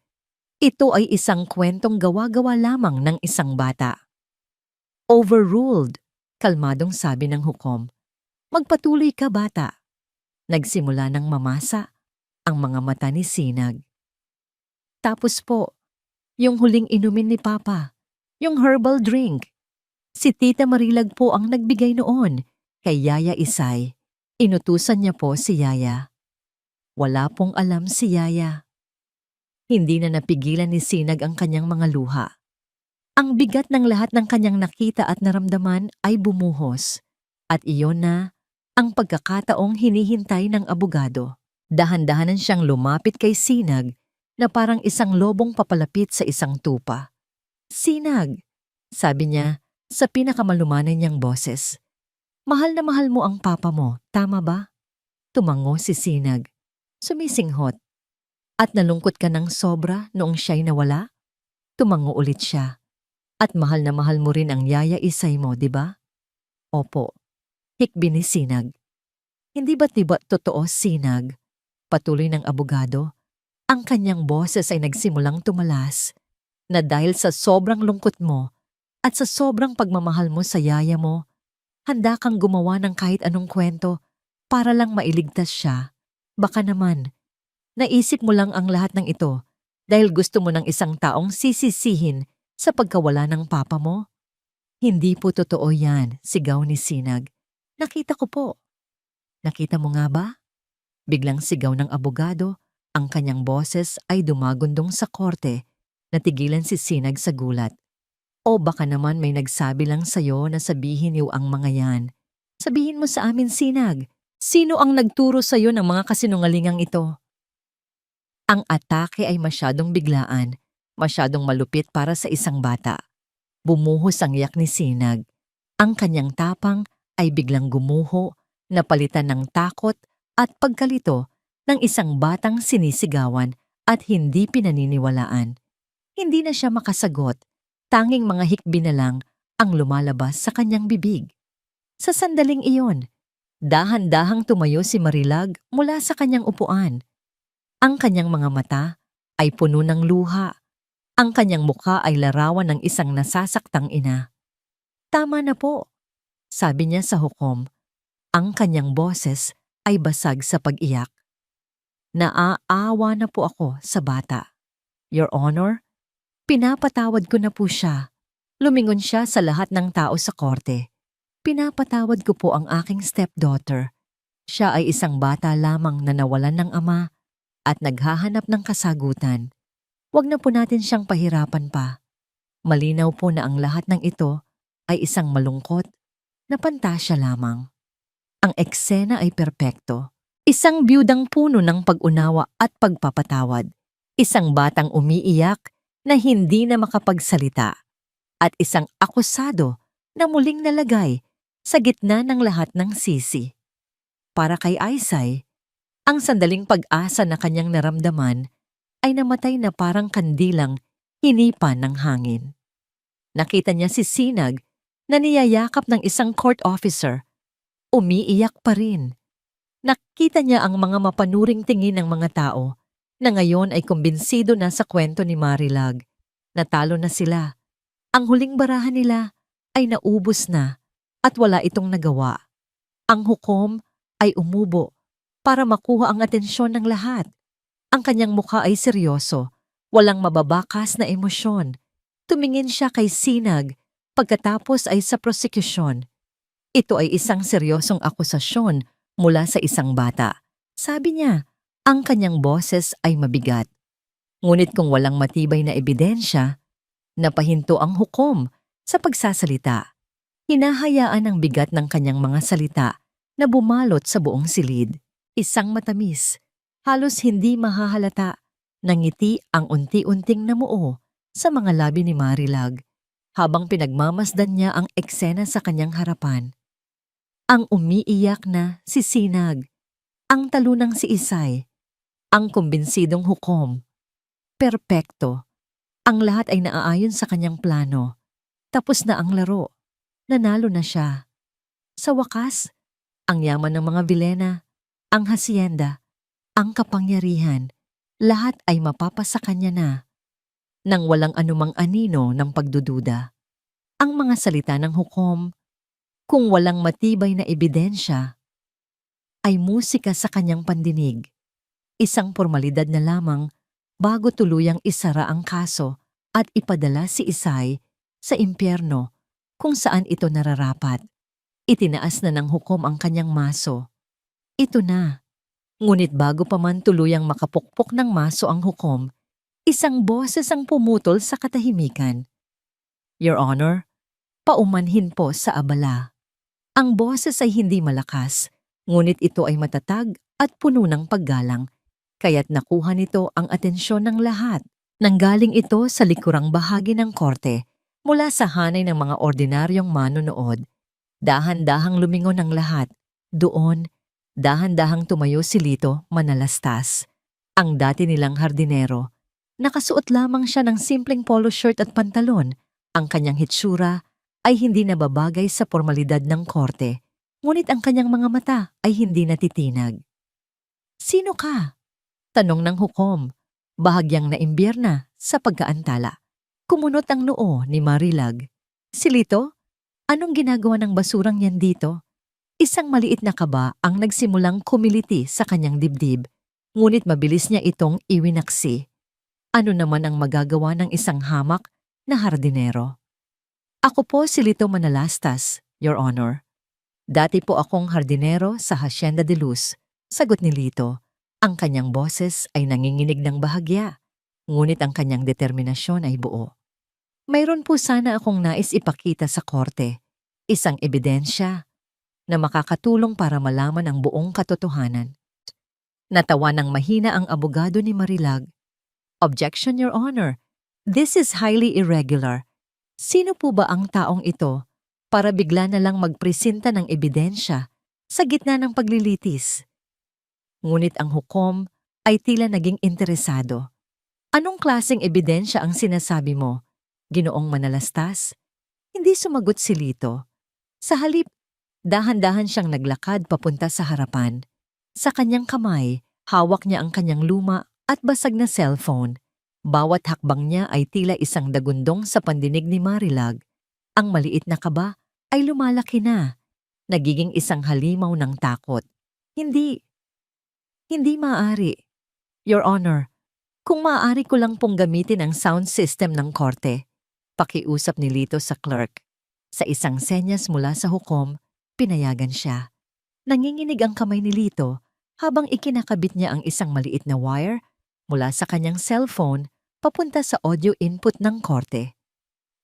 Ito ay isang kwentong gawa-gawa lamang ng isang bata. Overruled, kalmadong sabi ng hukom. Magpatuloy ka, bata. Nagsimula ng mamasa ang mga mata ni Sinag. Tapos po, yung huling inumin ni Papa, yung herbal drink. Si Tita Marilag po ang nagbigay noon kay Yaya Isay. Inutusan niya po si Yaya. Wala pong alam si Yaya. Hindi na napigilan ni Sinag ang kanyang mga luha. Ang bigat ng lahat ng kanyang nakita at naramdaman ay bumuhos. At iyon na ang pagkakataong hinihintay ng abogado. Dahan-dahanan siyang lumapit kay Sinag na parang isang lobong papalapit sa isang tupa. "Sinag," sabi niya sa pinakamalumanay niyang boses. "Mahal na mahal mo ang papa mo, tama ba?" Tumango si Sinag. Sumisinghot. "At nalungkot ka ng sobra noong siya'y nawala?" Tumango ulit siya. "At mahal na mahal mo rin ang Yaya Isay mo, di ba?" "Opo." Hikbi ni Sinag. "Hindi ba't di ba totoo, Sinag?" Patuloy ng abogado. Ang kanyang boses ay nagsimulang tumalas na dahil sa sobrang lungkot mo at sa sobrang pagmamahal mo sa yaya mo, handa kang gumawa ng kahit anong kwento para lang mailigtas siya. Baka naman, naisip mo lang ang lahat ng ito dahil gusto mo ng isang taong sisisihin sa pagkawala ng papa mo? "Hindi po totoo yan," sigaw ni Sinag. "Nakita ko po." "Nakita mo nga ba?" Biglang sigaw ng abogado. Ang kanyang boses ay dumagundong sa korte. Natigilan si Sinag sa gulat. "O baka naman may nagsabi lang sa'yo na sabihin niyo ang mga yan. Sabihin mo sa amin, Sinag. Sino ang nagturo sa'yo ng mga kasinungalingang ito?" Ang atake ay masyadong biglaan, masyadong malupit para sa isang bata. Bumuhos ang iyak ni Sinag. Ang kanyang tapang ay biglang gumuho, napalitan ng takot at pagkalito ng isang batang sinisigawan at hindi pinaniniwalaan. Hindi na siya makasagot, tanging mga hikbi na lang ang lumalabas sa kanyang bibig. Sa sandaling iyon, dahan-dahang tumayo si Marilag mula sa kanyang upuan. Ang kanyang mga mata ay puno ng luha. Ang kanyang mukha ay larawan ng isang nasasaktang ina. "Tama na po," sabi niya sa hukom. Ang kanyang boses ay basag sa pag-iyak. "Naaawa na po ako sa bata. Your Honor, pinapatawad ko na po siya." Lumingon siya sa lahat ng tao sa korte. "Pinapatawad ko po ang aking stepdaughter. Siya ay isang bata lamang na nawalan ng ama at naghahanap ng kasagutan. Huwag na po natin siyang pahirapan pa. Malinaw po na ang lahat ng ito ay isang malungkot na pantasya lamang." Ang eksena ay perpekto. Isang biyudang puno ng pag-unawa at pagpapatawad. Isang batang umiiyak na hindi na makapagsalita. At isang akusado na muling nalagay sa gitna ng lahat ng sisi. Para kay Isay, ang sandaling pag-asa na kanyang naramdaman ay namatay na parang kandilang hinipan ng hangin. Nakita niya si Sinag na niyayakap ng isang court officer. Umiiyak pa rin. Nakita niya ang mga mapanuring tingin ng mga tao na ngayon ay kumbinsido na sa kwento ni Marilag. Natalo na sila. Ang huling barahan nila ay naubos na at wala itong nagawa. Ang hukom ay umubo para makuha ang atensyon ng lahat. Ang kanyang mukha ay seryoso, walang mababakas na emosyon. Tumingin siya kay Sinag, pagkatapos ay sa prosekusyon. Ito ay isang seryosong akusasyon mula sa isang bata. Sabi niya, ang kanyang boses ay mabigat. Ngunit kung walang matibay na ebidensya, napahinto ang hukom sa pagsasalita. Hinahayaan ang bigat ng kanyang mga salita na bumalot sa buong silid. Isang matamis, halos hindi mahahalata, nangiti ang unti-unting namuo sa mga labi ni Marilag habang pinagmamasdan niya ang eksena sa kanyang harapan. Ang umiiyak na si Sinag, ang talunang si Isay, ang kumbinsidong hukom. Perpekto. Ang lahat ay naaayon sa kanyang plano. Tapos na ang laro. Nanalo na siya. Sa wakas, ang yaman ng mga Vilena, ang hasyenda, ang kapangyarihan, lahat ay mapapasa kanya na. Nang walang anumang anino ng pagdududa. Ang mga salita ng hukom, kung walang matibay na ebidensya, ay musika sa kanyang pandinig. isang formalidad na lamang bago tuluyang isara ang kaso at ipadala si Isay sa impyerno kung saan ito nararapat. Itinaas na ng hukom ang kanyang maso. Ito na. Ngunit bago pa man tuluyang makapukpok ng maso ang hukom, isang boses ang pumutol sa katahimikan. Your Honor, paumanhin po sa abala. Ang boses ay hindi malakas, ngunit ito ay matatag at puno ng paggalang, kaya't nakuha nito ang atensyon ng lahat. Nanggaling ito sa likurang bahagi ng korte mula sa hanay ng mga ordinaryong manonood. Dahan-dahang lumingon ang lahat. Doon, dahan-dahang tumayo si Lito manalastas. Ang dati nilang hardinero. Nakasuot lamang siya ng simpleng polo shirt at pantalon. Ang kanyang hitsura ay hindi nababagay sa formalidad ng korte, ngunit ang kanyang mga mata ay hindi natitinag. Sino ka? Tanong ng hukom, bahagyang naimbierna sa pagkaantala. Kumunot ang noo ni Marilag. Si Lito? Anong ginagawa ng basurang yan dito? Isang maliit na kaba ang nagsimulang kumiliti sa kanyang dibdib, ngunit mabilis niya itong iwinaksi. Ano naman ang magagawa ng isang hamak na hardinero? Ako po si Lito Manalastas, Your Honor. Dati po akong hardinero sa Hacienda de Luz, sagot ni Lito. Ang kanyang boses ay nanginginig ng bahagya, ngunit ang kanyang determinasyon ay buo. Mayroon po sana akong nais ipakita sa korte, isang ebidensya na makakatulong para malaman ang buong katotohanan. Natawa ng mahina ang abogado ni Marilag. Objection, Your Honor. This is highly irregular. Sino po ba ang taong ito para bigla na lang magpresenta ng ebidensya sa gitna ng paglilitis? Ngunit ang hukom ay tila naging interesado. Anong klaseng ebidensya ang sinasabi mo, Ginoong Manalastas? Hindi sumagot si Lito. Sa halip, dahan-dahan siyang naglakad papunta sa harapan. Sa kanyang kamay, hawak niya ang kanyang luma at basag na cellphone. Bawat hakbang niya ay tila isang dagundong sa pandinig ni Marilag. Ang maliit na kaba ay lumalaki na, nagiging isang halimaw ng takot. Hindi maaari. Your Honor, kung maaari ko lang pong gamitin ang sound system ng korte. Pakiusap ni Lito sa clerk. Sa isang senyas mula sa hukom, pinayagan siya. Nanginginig ang kamay ni Lito habang ikinakabit niya ang isang maliit na wire mula sa kanyang cellphone papunta sa audio input ng korte.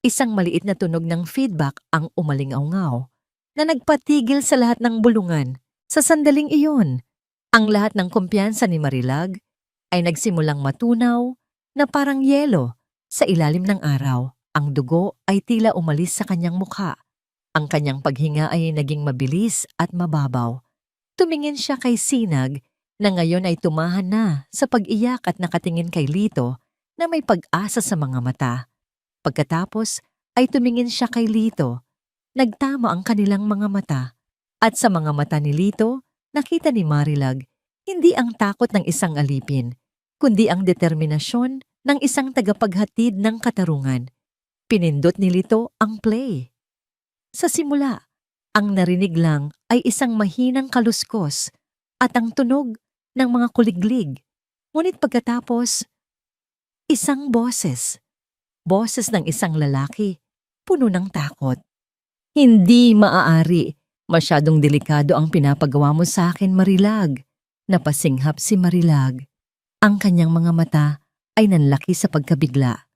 Isang maliit na tunog ng feedback ang umalingaw-ngaw na nagpatigil sa lahat ng bulungan. Sa sandaling iyon, ang lahat ng kumpiyansa ni Marilag ay nagsimulang matunaw na parang yelo sa ilalim ng araw. Ang dugo ay tila umalis sa kanyang mukha. Ang kanyang paghinga ay naging mabilis at mababaw. Tumingin siya kay Sinag na ngayon ay tumahan na sa pag-iyak at nakatingin kay Lito na may pag-asa sa mga mata. Pagkatapos ay tumingin siya kay Lito. Nagtama ang kanilang mga mata. At sa mga mata ni Lito, nakita ni Marilag hindi ang takot ng isang alipin, kundi ang determinasyon ng isang tagapaghatid ng katarungan. Pinindot ni Lito ang play. Sa simula, ang narinig lang ay isang mahinang kaluskos at ang tunog ng mga kuliglig. Ngunit pagkatapos, isang boses. Boses ng isang lalaki, puno ng takot. Hindi maaari. Masyadong delikado ang pinapagawa mo sa akin, Marilag. Napasinghap si Marilag. Ang kanyang mga mata ay nanlaki sa pagkabigla.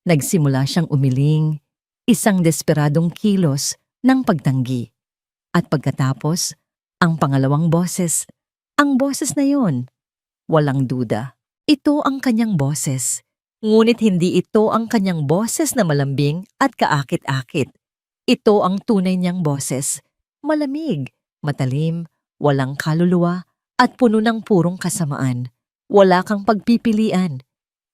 Nagsimula siyang umiling, isang desperadong kilos ng pagtanggi. At pagkatapos, ang pangalawang boses, ang boses na yon. Walang duda, ito ang kanyang boses. Ngunit hindi ito ang kanyang boses na malambing at kaakit-akit. Ito ang tunay niyang boses. Malamig, matalim, walang kaluluwa, at puno ng purong kasamaan. Wala kang pagpipilian.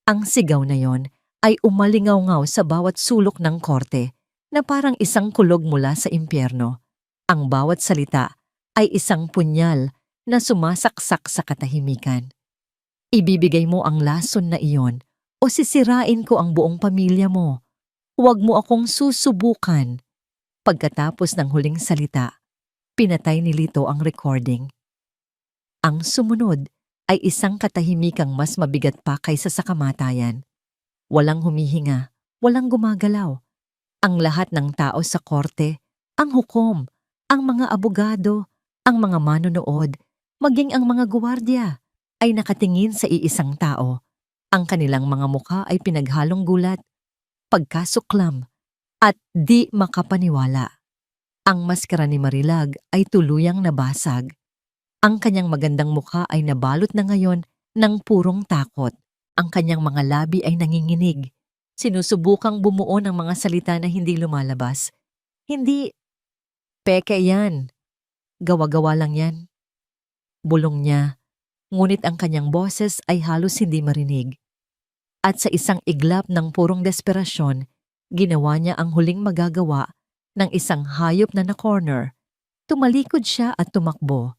Ang sigaw na yon ay umalingaw-ngaw sa bawat sulok ng korte na parang isang kulog mula sa impyerno. Ang bawat salita ay isang punyal na sumasaksak sa katahimikan. Ibibigay mo ang lason na iyon o sisirain ko ang buong pamilya mo. Huwag mo akong susubukan. Pagkatapos ng huling salita, pinatay ni Lito ang recording. Ang sumunod ay isang katahimikang mas mabigat pa kaysa sa kamatayan. Walang humihinga, walang gumagalaw. Ang lahat ng tao sa korte, ang hukom, ang mga abogado, ang mga manonood, maging ang mga guwardiya, ay nakatingin sa iisang tao. Ang kanilang mga mukha ay pinaghalong gulat, pagkasuklam, at di makapaniwala. Ang maskara ni Marilag ay tuluyang nabasag. Ang kanyang magandang mukha ay nabalot na ngayon ng purong takot. Ang kanyang mga labi ay nanginginig. Sinusubukang bumuo ng mga salita na hindi lumalabas. Hindi, peke yan. Gawa-gawa lang yan. Bulong niya, ngunit ang kanyang boses ay halos hindi marinig. At sa isang iglap ng purong desperasyon, ginawa niya ang huling magagawa ng isang hayop na na-corner. Tumalikod siya at tumakbo.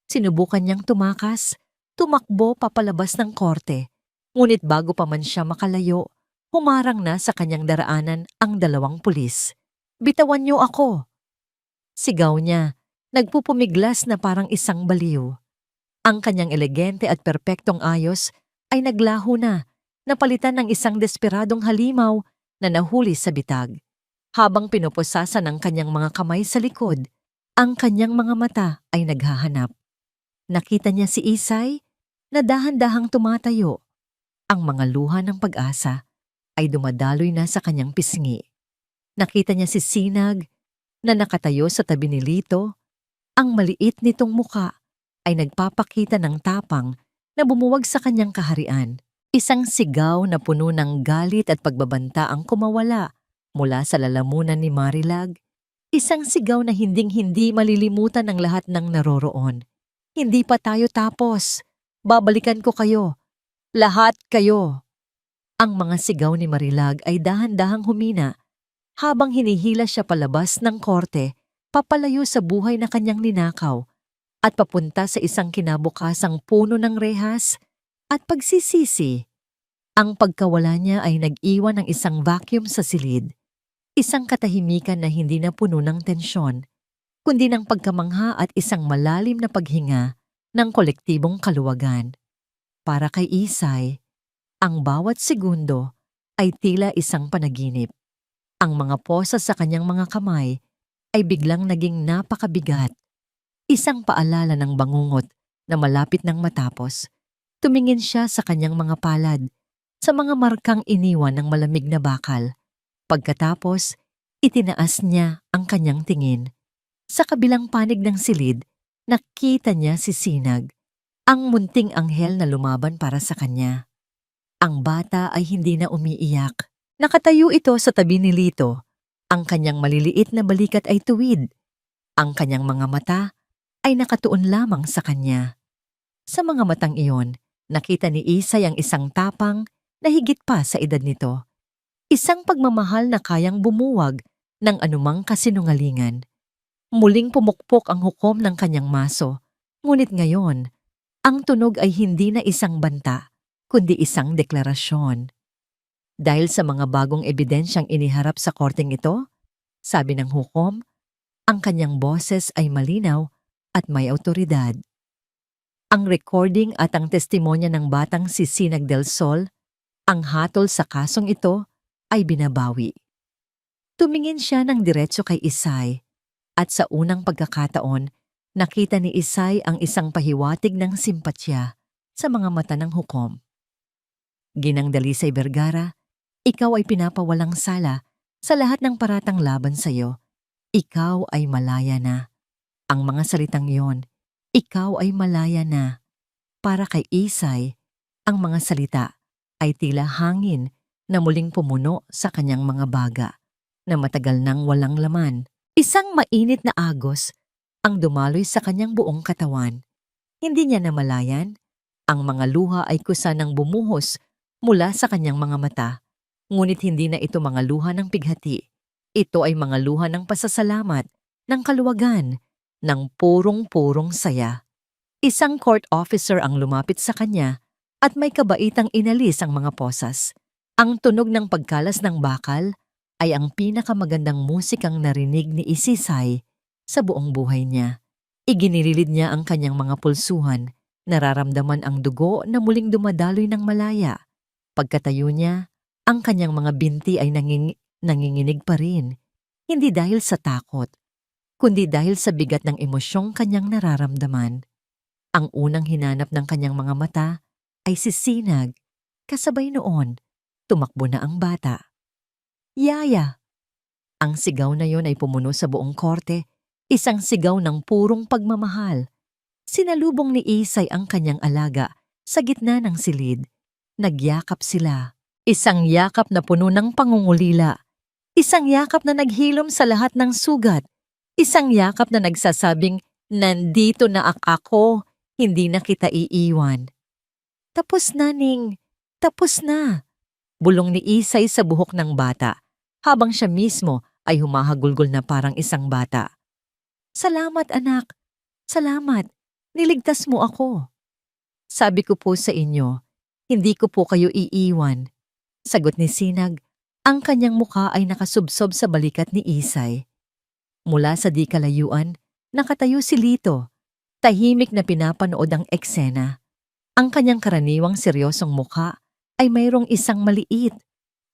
Sinubukan niyang tumakbo papalabas ng korte. Ngunit bago pa man siya makalayo, humarang na sa kanyang daraanan ang 2 pulis. "Bitawan niyo ako!" Sigaw niya, nagpupumiglas na parang isang baliw. Ang kanyang elegante at perpektong ayos ay naglaho na, napalitan ng isang desperadong halimaw na nahuli sa bitag. Habang pinupusasan ang kanyang mga kamay sa likod, ang kanyang mga mata ay naghahanap. Nakita niya si Isay na dahan-dahang tumatayo. Ang mga luha ng pag-asa ay dumadaloy na sa kanyang pisngi. Nakita niya si Sinag na nakatayo sa tabi ni Lito. Ang maliit nitong muka ay nagpapakita ng tapang na bumuwag sa kanyang kaharian. Isang sigaw na puno ng galit at pagbabanta ang kumawala mula sa lalamunan ni Marilag. Isang sigaw na hinding-hindi malilimutan ng lahat ng naroroon. "Hindi pa tayo tapos. Babalikan ko kayo. Lahat kayo." Ang mga sigaw ni Marilag ay dahan-dahang humina habang hinihila siya palabas ng korte, papalayo sa buhay na kanyang ninakaw at papunta sa isang kinabukasang puno ng rehas at pagsisisi. Ang pagkawala niya ay nag-iwan ng isang vacuum sa silid, isang katahimikan na hindi na puno ng tensyon, kundi ng pagkamangha at isang malalim na paghinga ng kolektibong kaluwagan. Para kay Isay, ang bawat segundo ay tila isang panaginip. Ang mga posa sa kanyang mga kamay ay biglang naging napakabigat. Isang paalala ng bangungot na malapit nang matapos. Tumingin siya sa kanyang mga palad, sa mga markang iniwan ng malamig na bakal. Pagkatapos, itinaas niya ang kanyang tingin. Sa kabilang panig ng silid, nakita niya si Sinag, ang munting anghel na lumaban para sa kanya. Ang bata ay hindi na umiiyak. Nakatayo ito sa tabi ni Lito. Ang kanyang maliliit na balikat ay tuwid. Ang kanyang mga mata ay nakatuon lamang sa kanya. Sa mga matang iyon, nakita ni Isay ang isang tapang na higit pa sa edad nito. Isang pagmamahal na kayang bumuwag ng anumang kasinungalingan. Muling pumukpok ang hukom ng kanyang maso. Ngunit ngayon, ang tunog ay hindi na isang banta, kundi isang deklarasyon. Dahil sa mga bagong ebidensyang iniharap sa korteng ito, sabi ng hukom, ang kanyang boses ay malinaw at may awtoridad. Ang recording at ang testimonya ng batang si Sinag del Sol, ang hatol sa kasong ito, ay binabawi. Tumingin siya ng diretso kay Isay, at sa unang pagkakataon, nakita ni Isay ang isang pahiwatig ng simpatya sa mga mata ng hukom. "Ginang Dalisay Vergara, ikaw ay pinapawalang sala sa lahat ng paratang laban sa iyo. Ikaw ay malaya na." Ang mga salitang iyon, "ikaw ay malaya na." Para kay Isay, ang mga salita ay tila hangin na muling pumuno sa kanyang mga baga na matagal nang walang laman. Isang mainit na agos ang dumaloy sa kanyang buong katawan. Hindi niya namalayan. Ang mga luha ay kusa ng bumuhos mula sa kanyang mga mata. Ngunit hindi na ito mga luha ng pighati. Ito ay mga luha ng pasasalamat, ng kaluwagan, ng purong-purong saya. Isang court officer ang lumapit sa kanya at may kabaitang inalis ang mga posas. Ang tunog ng pagkalas ng bakal ay ang pinakamagandang musikang narinig ni Isisay sa buong buhay niya. Iginilid niya ang kanyang mga pulsuhan Nararamdaman ang dugo na muling dumadaloy ng malaya. Pagkatayo niya, ang kanyang mga binti ay nanginginig pa rin. Hindi dahil sa takot, kundi dahil sa bigat ng emosyong kanyang nararamdaman. Ang unang hinanap ng kanyang mga mata ay si Sinag. Kasabay noon, tumakbo na ang bata. Yaya! Ang sigaw na yon ay pumuno sa buong korte, isang sigaw ng purong pagmamahal. Sinalubong ni Isay ang kanyang alaga sa gitna ng silid. Nagyakap sila. Isang yakap na puno ng pangungulila. Isang yakap na naghilom sa lahat ng sugat. Isang yakap na nagsasabing, nandito na ako, hindi na kita iiwan. Tapos na, Ning. Tapos na. Bulong ni Isay sa buhok ng bata, habang siya mismo ay humahagulgol na parang isang bata. Salamat, anak. Salamat. Niligtas mo ako. Sabi ko po sa inyo, hindi ko po kayo iiwan. Sagot ni Sinag, ang kanyang mukha ay nakasubsob sa balikat ni Isay. Mula sa di kalayuan, nakatayo si Lito. Tahimik na pinapanood ang eksena. Ang kanyang karaniwang seryosong mukha ay mayroong isang maliit,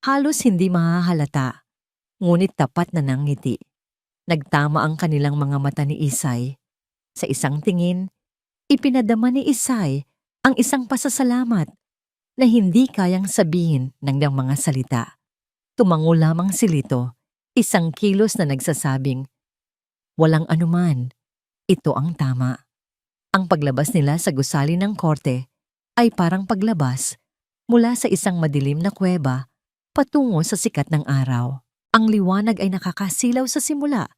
halos hindi mahahalata, ngunit tapat na nangiti. Nagtama ang kanilang mga mata ni Isay. Sa isang tingin, ipinadama ni Isay ang isang pasasalamat na hindi kayang sabihin ng mga salita. Tumango lamang si Lito, isang kilos na nagsasabing, walang anuman, ito ang tama. Ang paglabas nila sa gusali ng korte ay parang paglabas mula sa isang madilim na kuweba patungo sa sikat ng araw. Ang liwanag ay nakakasilaw sa simula,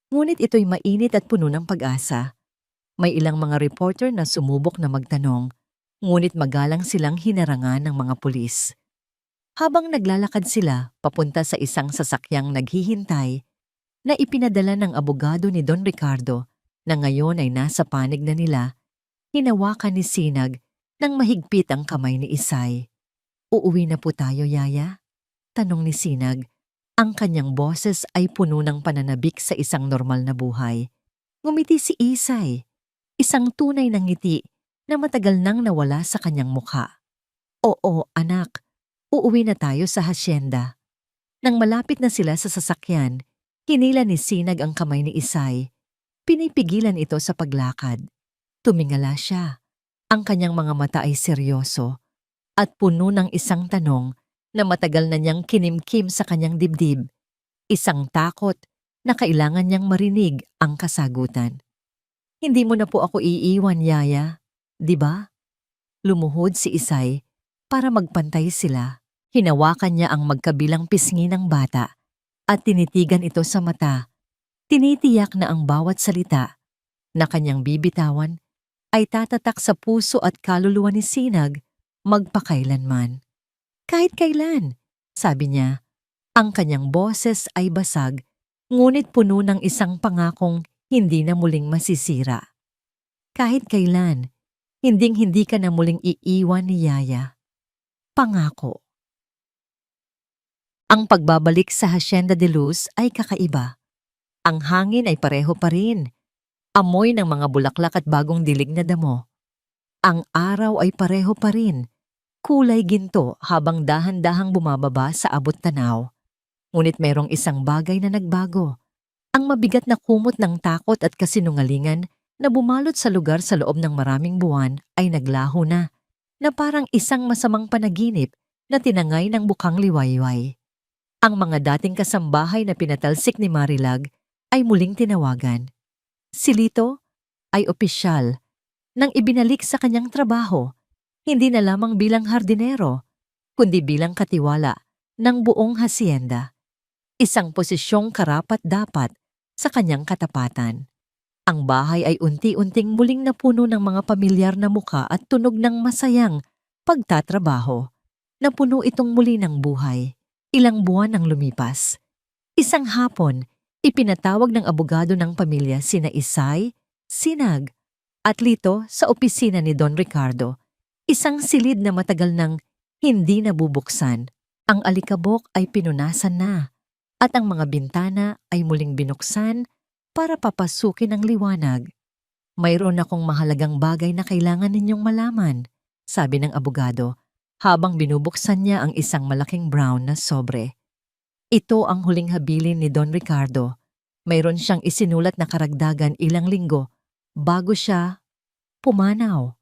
ngunit ito'y mainit at puno ng pag-asa. May ilang mga reporter na sumubok na magtanong, ngunit magalang silang hinarangan ng mga pulis. Habang naglalakad sila papunta sa isang sasakyang naghihintay, na ipinadala ng abogado ni Don Ricardo na ngayon ay nasa panig na nila, hinawakan ni Sinag nang mahigpit ang kamay ni Isay. Uuwi na po tayo, Yaya? Tanong ni Sinag. Ang kanyang boses ay puno ng pananabik sa isang normal na buhay. Ngumiti si Isay, isang tunay na ngiti na matagal nang nawala sa kanyang mukha. Oo, anak, uuwi na tayo sa hasyenda. Nang malapit na sila sa sasakyan, hinila ni Sinag ang kamay ni Isay. Pinipigilan ito sa paglakad. Tumingala siya. Ang kanyang mga mata ay seryoso at puno ng isang tanong na matagal na niyang kinimkim sa kanyang dibdib. Isang takot na kailangan niyang marinig ang kasagutan. Hindi mo na po ako iiwan, Yaya, di ba? Lumuhod si Isay para magpantay sila. Hinawakan niya ang magkabilang pisngi ng bata at tinitigan ito sa mata. Tinitiyak na ang bawat salita na kanyang bibitawan ay tatatak sa puso at kaluluwa ni Sinag magpakailanman. Kahit kailan, sabi niya, ang kanyang boses ay basag, ngunit puno ng isang pangakong hindi na muling masisira. Kahit kailan, hinding-hindi ka na muling iiwan ni Yaya. Pangako. Ang pagbabalik sa Hacienda de Luz ay kakaiba. Ang hangin ay pareho pa rin. Amoy ng mga bulaklak at bagong dilig na damo. Ang araw ay pareho pa rin. Kulay ginto habang dahan-dahang bumababa sa abot tanaw. Ngunit merong isang bagay na nagbago. Ang mabigat na kumot ng takot at kasinungalingan na bumalot sa lugar sa loob ng maraming buwan ay naglaho na parang isang masamang panaginip na tinangay ng bukang liwayway. Ang mga dating kasambahay na pinatalsik ni Marilag ay muling tinawagan. Si Lito ay opisyal nang ibinalik sa kanyang trabaho, hindi na lamang bilang hardinero, kundi bilang katiwala ng buong hasyenda. Isang posisyong karapat-dapat sa kanyang katapatan. Ang bahay ay unti-unting muling napuno ng mga pamilyar na muka at tunog ng masayang pagtatrabaho. Napuno itong muli ng buhay. Ilang buwan ang lumipas. Isang hapon, ipinatawag ng abogado ng pamilya sina Isay, Sinag, at Lito sa opisina ni Don Ricardo. Isang silid na matagal nang hindi nabubuksan. Ang alikabok ay pinunasan na at ang mga bintana ay muling binuksan para papasukin ang liwanag. Mayroon akong mahalagang bagay na kailangan ninyong malaman, sabi ng abogado, habang binubuksan niya ang isang malaking brown na sobre. Ito ang huling habilin ni Don Ricardo. Mayroon siyang isinulat na karagdagan ilang linggo bago siya pumanaw.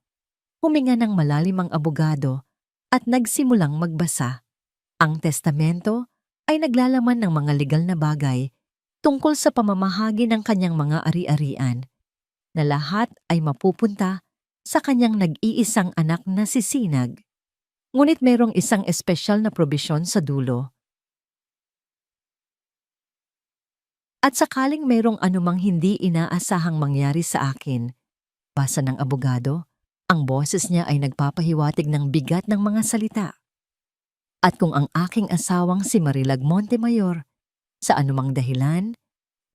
Huminga ng malalim ang abogado at nagsimulang magbasa. Ang testamento ay naglalaman ng mga legal na bagay tungkol sa pamamahagi ng kanyang mga ari-arian, na lahat ay mapupunta sa kanyang nag-iisang anak na si Sinag. Ngunit mayroong isang espesyal na probisyon sa dulo. At sakaling mayroong anumang hindi inaasahang mangyari sa akin, basa ng abogado, ang boses niya ay nagpapahiwatig ng bigat ng mga salita. At kung ang aking asawang si Marilag Montemayor, sa anumang dahilan,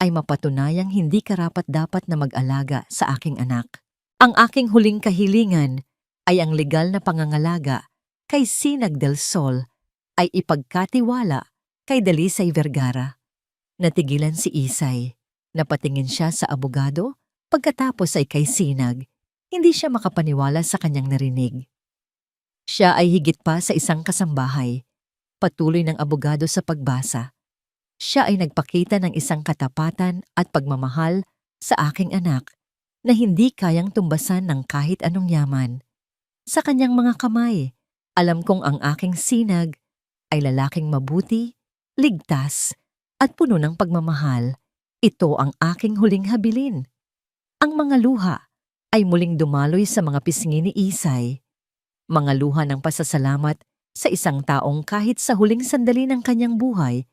ay mapatunayang hindi karapat-dapat na mag-alaga sa aking anak, ang aking huling kahilingan ay ang legal na pangangalaga kay Sinag del Sol ay ipagkatiwala kay Dalisay Vergara. Natigilan si Isay. Napatingin siya sa abogado, pagkatapos ay kay Sinag. Hindi siya makapaniwala sa kanyang narinig. Siya ay higit pa sa isang kasambahay. Patuloy ng abogado sa pagbasa. Siya ay nagpakita ng isang katapatan at pagmamahal sa aking anak na hindi kayang tumbasan ng kahit anong yaman. Sa kanyang mga kamay, alam kong ang aking Sinag ay lalaking mabuti, ligtas, at puno ng pagmamahal. Ito ang aking huling habilin. Ang mga luha ay muling dumaloy sa mga pisngi ni Isay. Mga luha ng pasasalamat sa isang taong kahit sa huling sandali ng kanyang buhay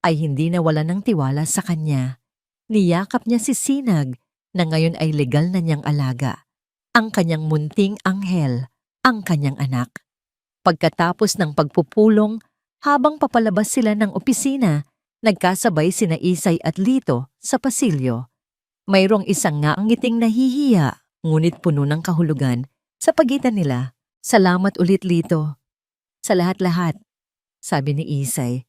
ay hindi nawala ng tiwala sa kanya. Niyakap niya si Sinag na ngayon ay legal na niyang alaga. Ang kanyang munting anghel, ang kanyang anak. Pagkatapos ng pagpupulong, habang papalabas sila ng opisina, nagkasabay sina Isay at Lito sa pasilyo. Mayroong isang ngiting nahihiya, ngunit puno ng kahulugan sa pagitan nila. Salamat ulit, Lito. Sa lahat-lahat, sabi ni Isay.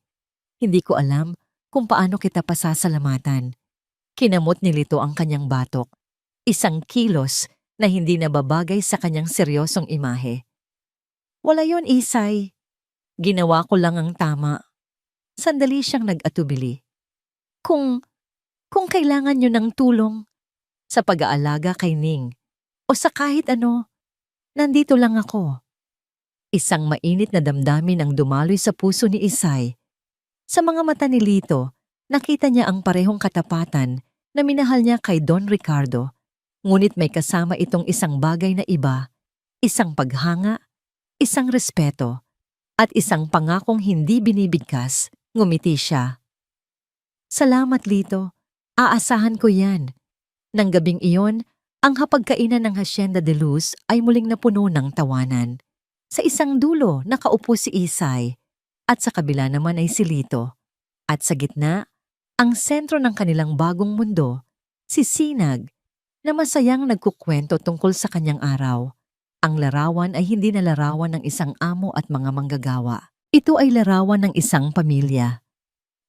Hindi ko alam kung paano kita pasasalamatan. Kinamot ni Lito ang kanyang batok. Isang kilos na hindi nababagay sa kanyang seryosong imahe. Wala yon, Isay. Ginawa ko lang ang tama. Sandali siyang nag-atubili. Kung kailangan niyo ng tulong sa pag-aalaga kay Ning o sa kahit ano, nandito lang ako. Isang mainit na damdamin ang dumaloy sa puso ni Isay. Sa mga mata ni Lito, nakita niya ang parehong katapatan na minahal niya kay Don Ricardo. Ngunit may kasama itong isang bagay na iba, isang paghanga, isang respeto, at isang pangakong hindi binibigkas. Ngumiti siya. Salamat, Lito. Aasahan ko yan. Nang gabing iyon, ang hapagkainan ng Hacienda de Luz ay muling napuno ng tawanan. Sa isang dulo, nakaupo si Isay, at sa kabila naman ay si Lito. At sa gitna, ang sentro ng kanilang bagong mundo, si Sinag, na masayang nagkukwento tungkol sa kanyang araw. Ang larawan ay hindi na larawan ng isang amo at mga manggagawa. Ito ay larawan ng isang pamilya.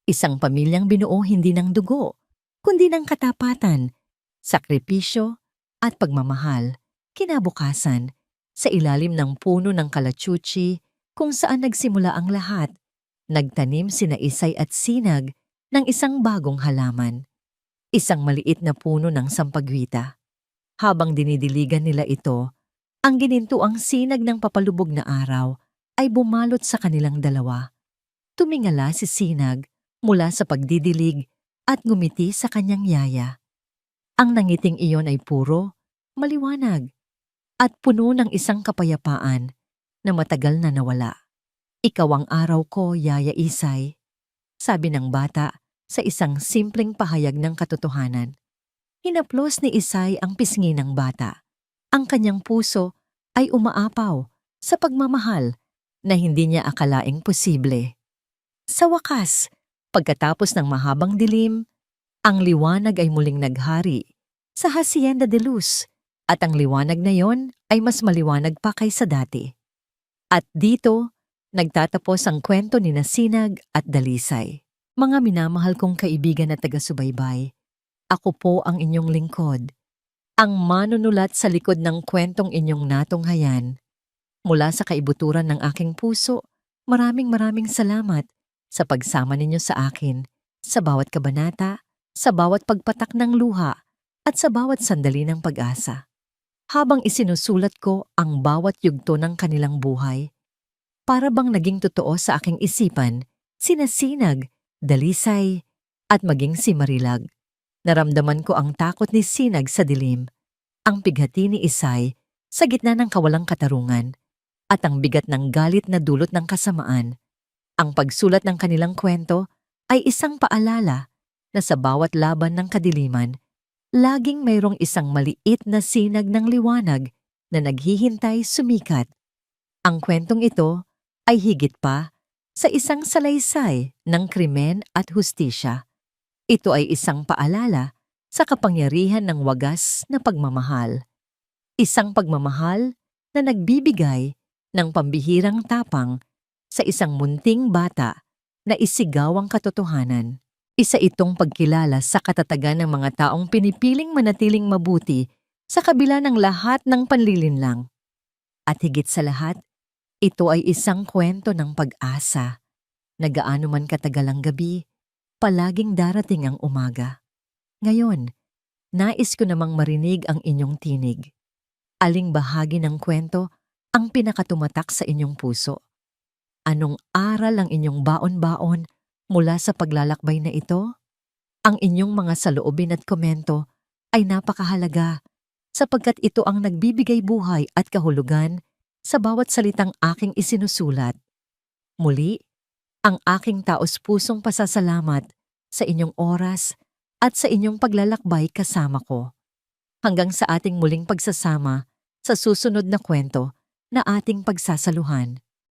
Isang pamilyang binuo hindi ng dugo, kundi ng katapatan, sakripisyo at pagmamahal. Kinabukasan, sa ilalim ng puno ng kalachuchi kung saan nagsimula ang lahat, nagtanim sina Isay at Sinag ng isang bagong halaman. Isang maliit na puno ng sampagwita. Habang dinidiligan nila ito, ang ginintuang sinag ng papalubog na araw ay bumalot sa kanilang dalawa. Tumingala si Sinag mula sa pagdidilig at ngumiti sa kanyang yaya. Ang nangiting iyon ay puro, maliwanag, at puno ng isang kapayapaan na matagal na nawala. Ikaw ang araw ko, Yaya Isay, sabi ng bata sa isang simpleng pahayag ng katotohanan. Hinaplos ni Isay ang pisngi ng bata. Ang kanyang puso ay umaapaw sa pagmamahal na hindi niya akalaing posible. Sa wakas, pagkatapos ng mahabang dilim, ang liwanag ay muling naghari sa Hacienda de Luz at ang liwanag na yon ay mas maliwanag pa kaysa dati. At dito, nagtatapos ang kwento ni Sinag at Dalisay. Mga minamahal kong kaibigan at taga-subaybay, ako po ang inyong lingkod, ang manunulat sa likod ng kwentong inyong natunghayan. Mula sa kaibuturan ng aking puso, maraming salamat sa pagsama ninyo sa akin, sa bawat kabanata, sa bawat pagpatak ng luha, at sa bawat sandali ng pag-asa. Habang isinusulat ko ang bawat yugto ng kanilang buhay, para bang naging totoo sa aking isipan, sina Sinag, Dalisay, at maging si Marilag. Naramdaman ko ang takot ni Sinag sa dilim, ang pighati ni Isay sa gitna ng kawalang katarungan, at ang bigat ng galit na dulot ng kasamaan. Ang pagsulat ng kanilang kwento ay isang paalala na sa bawat laban ng kadiliman, laging mayroong isang maliit na sinag ng liwanag na naghihintay sumikat. Ang kwentong ito ay higit pa sa isang salaysay ng krimen at hustisya. Ito ay isang paalala sa kapangyarihan ng wagas na pagmamahal. Isang pagmamahal na nagbibigay ng pambihirang tapang sa isang munting bata na isigaw ang katotohanan. Isa itong pagkilala sa katatagan ng mga taong pinipiling manatiling mabuti sa kabila ng lahat ng panlilinlang. At higit sa lahat, ito ay isang kwento ng pag-asa na gaano man katagal ang gabi, palaging darating ang umaga. Ngayon, nais ko namang marinig ang inyong tinig. Aling bahagi ng kwento ang pinakatumatak sa inyong puso? Anong aral ang inyong baon-baon mula sa paglalakbay na ito? Ang inyong mga saloobin at komento ay napakahalaga sapagkat ito ang nagbibigay buhay at kahulugan sa bawat salitang aking isinusulat. Muli, ang aking taos-pusong pasasalamat sa inyong oras at sa inyong paglalakbay kasama ko. Hanggang sa ating muling pagsasama sa susunod na kwento na ating pagsasaluhan.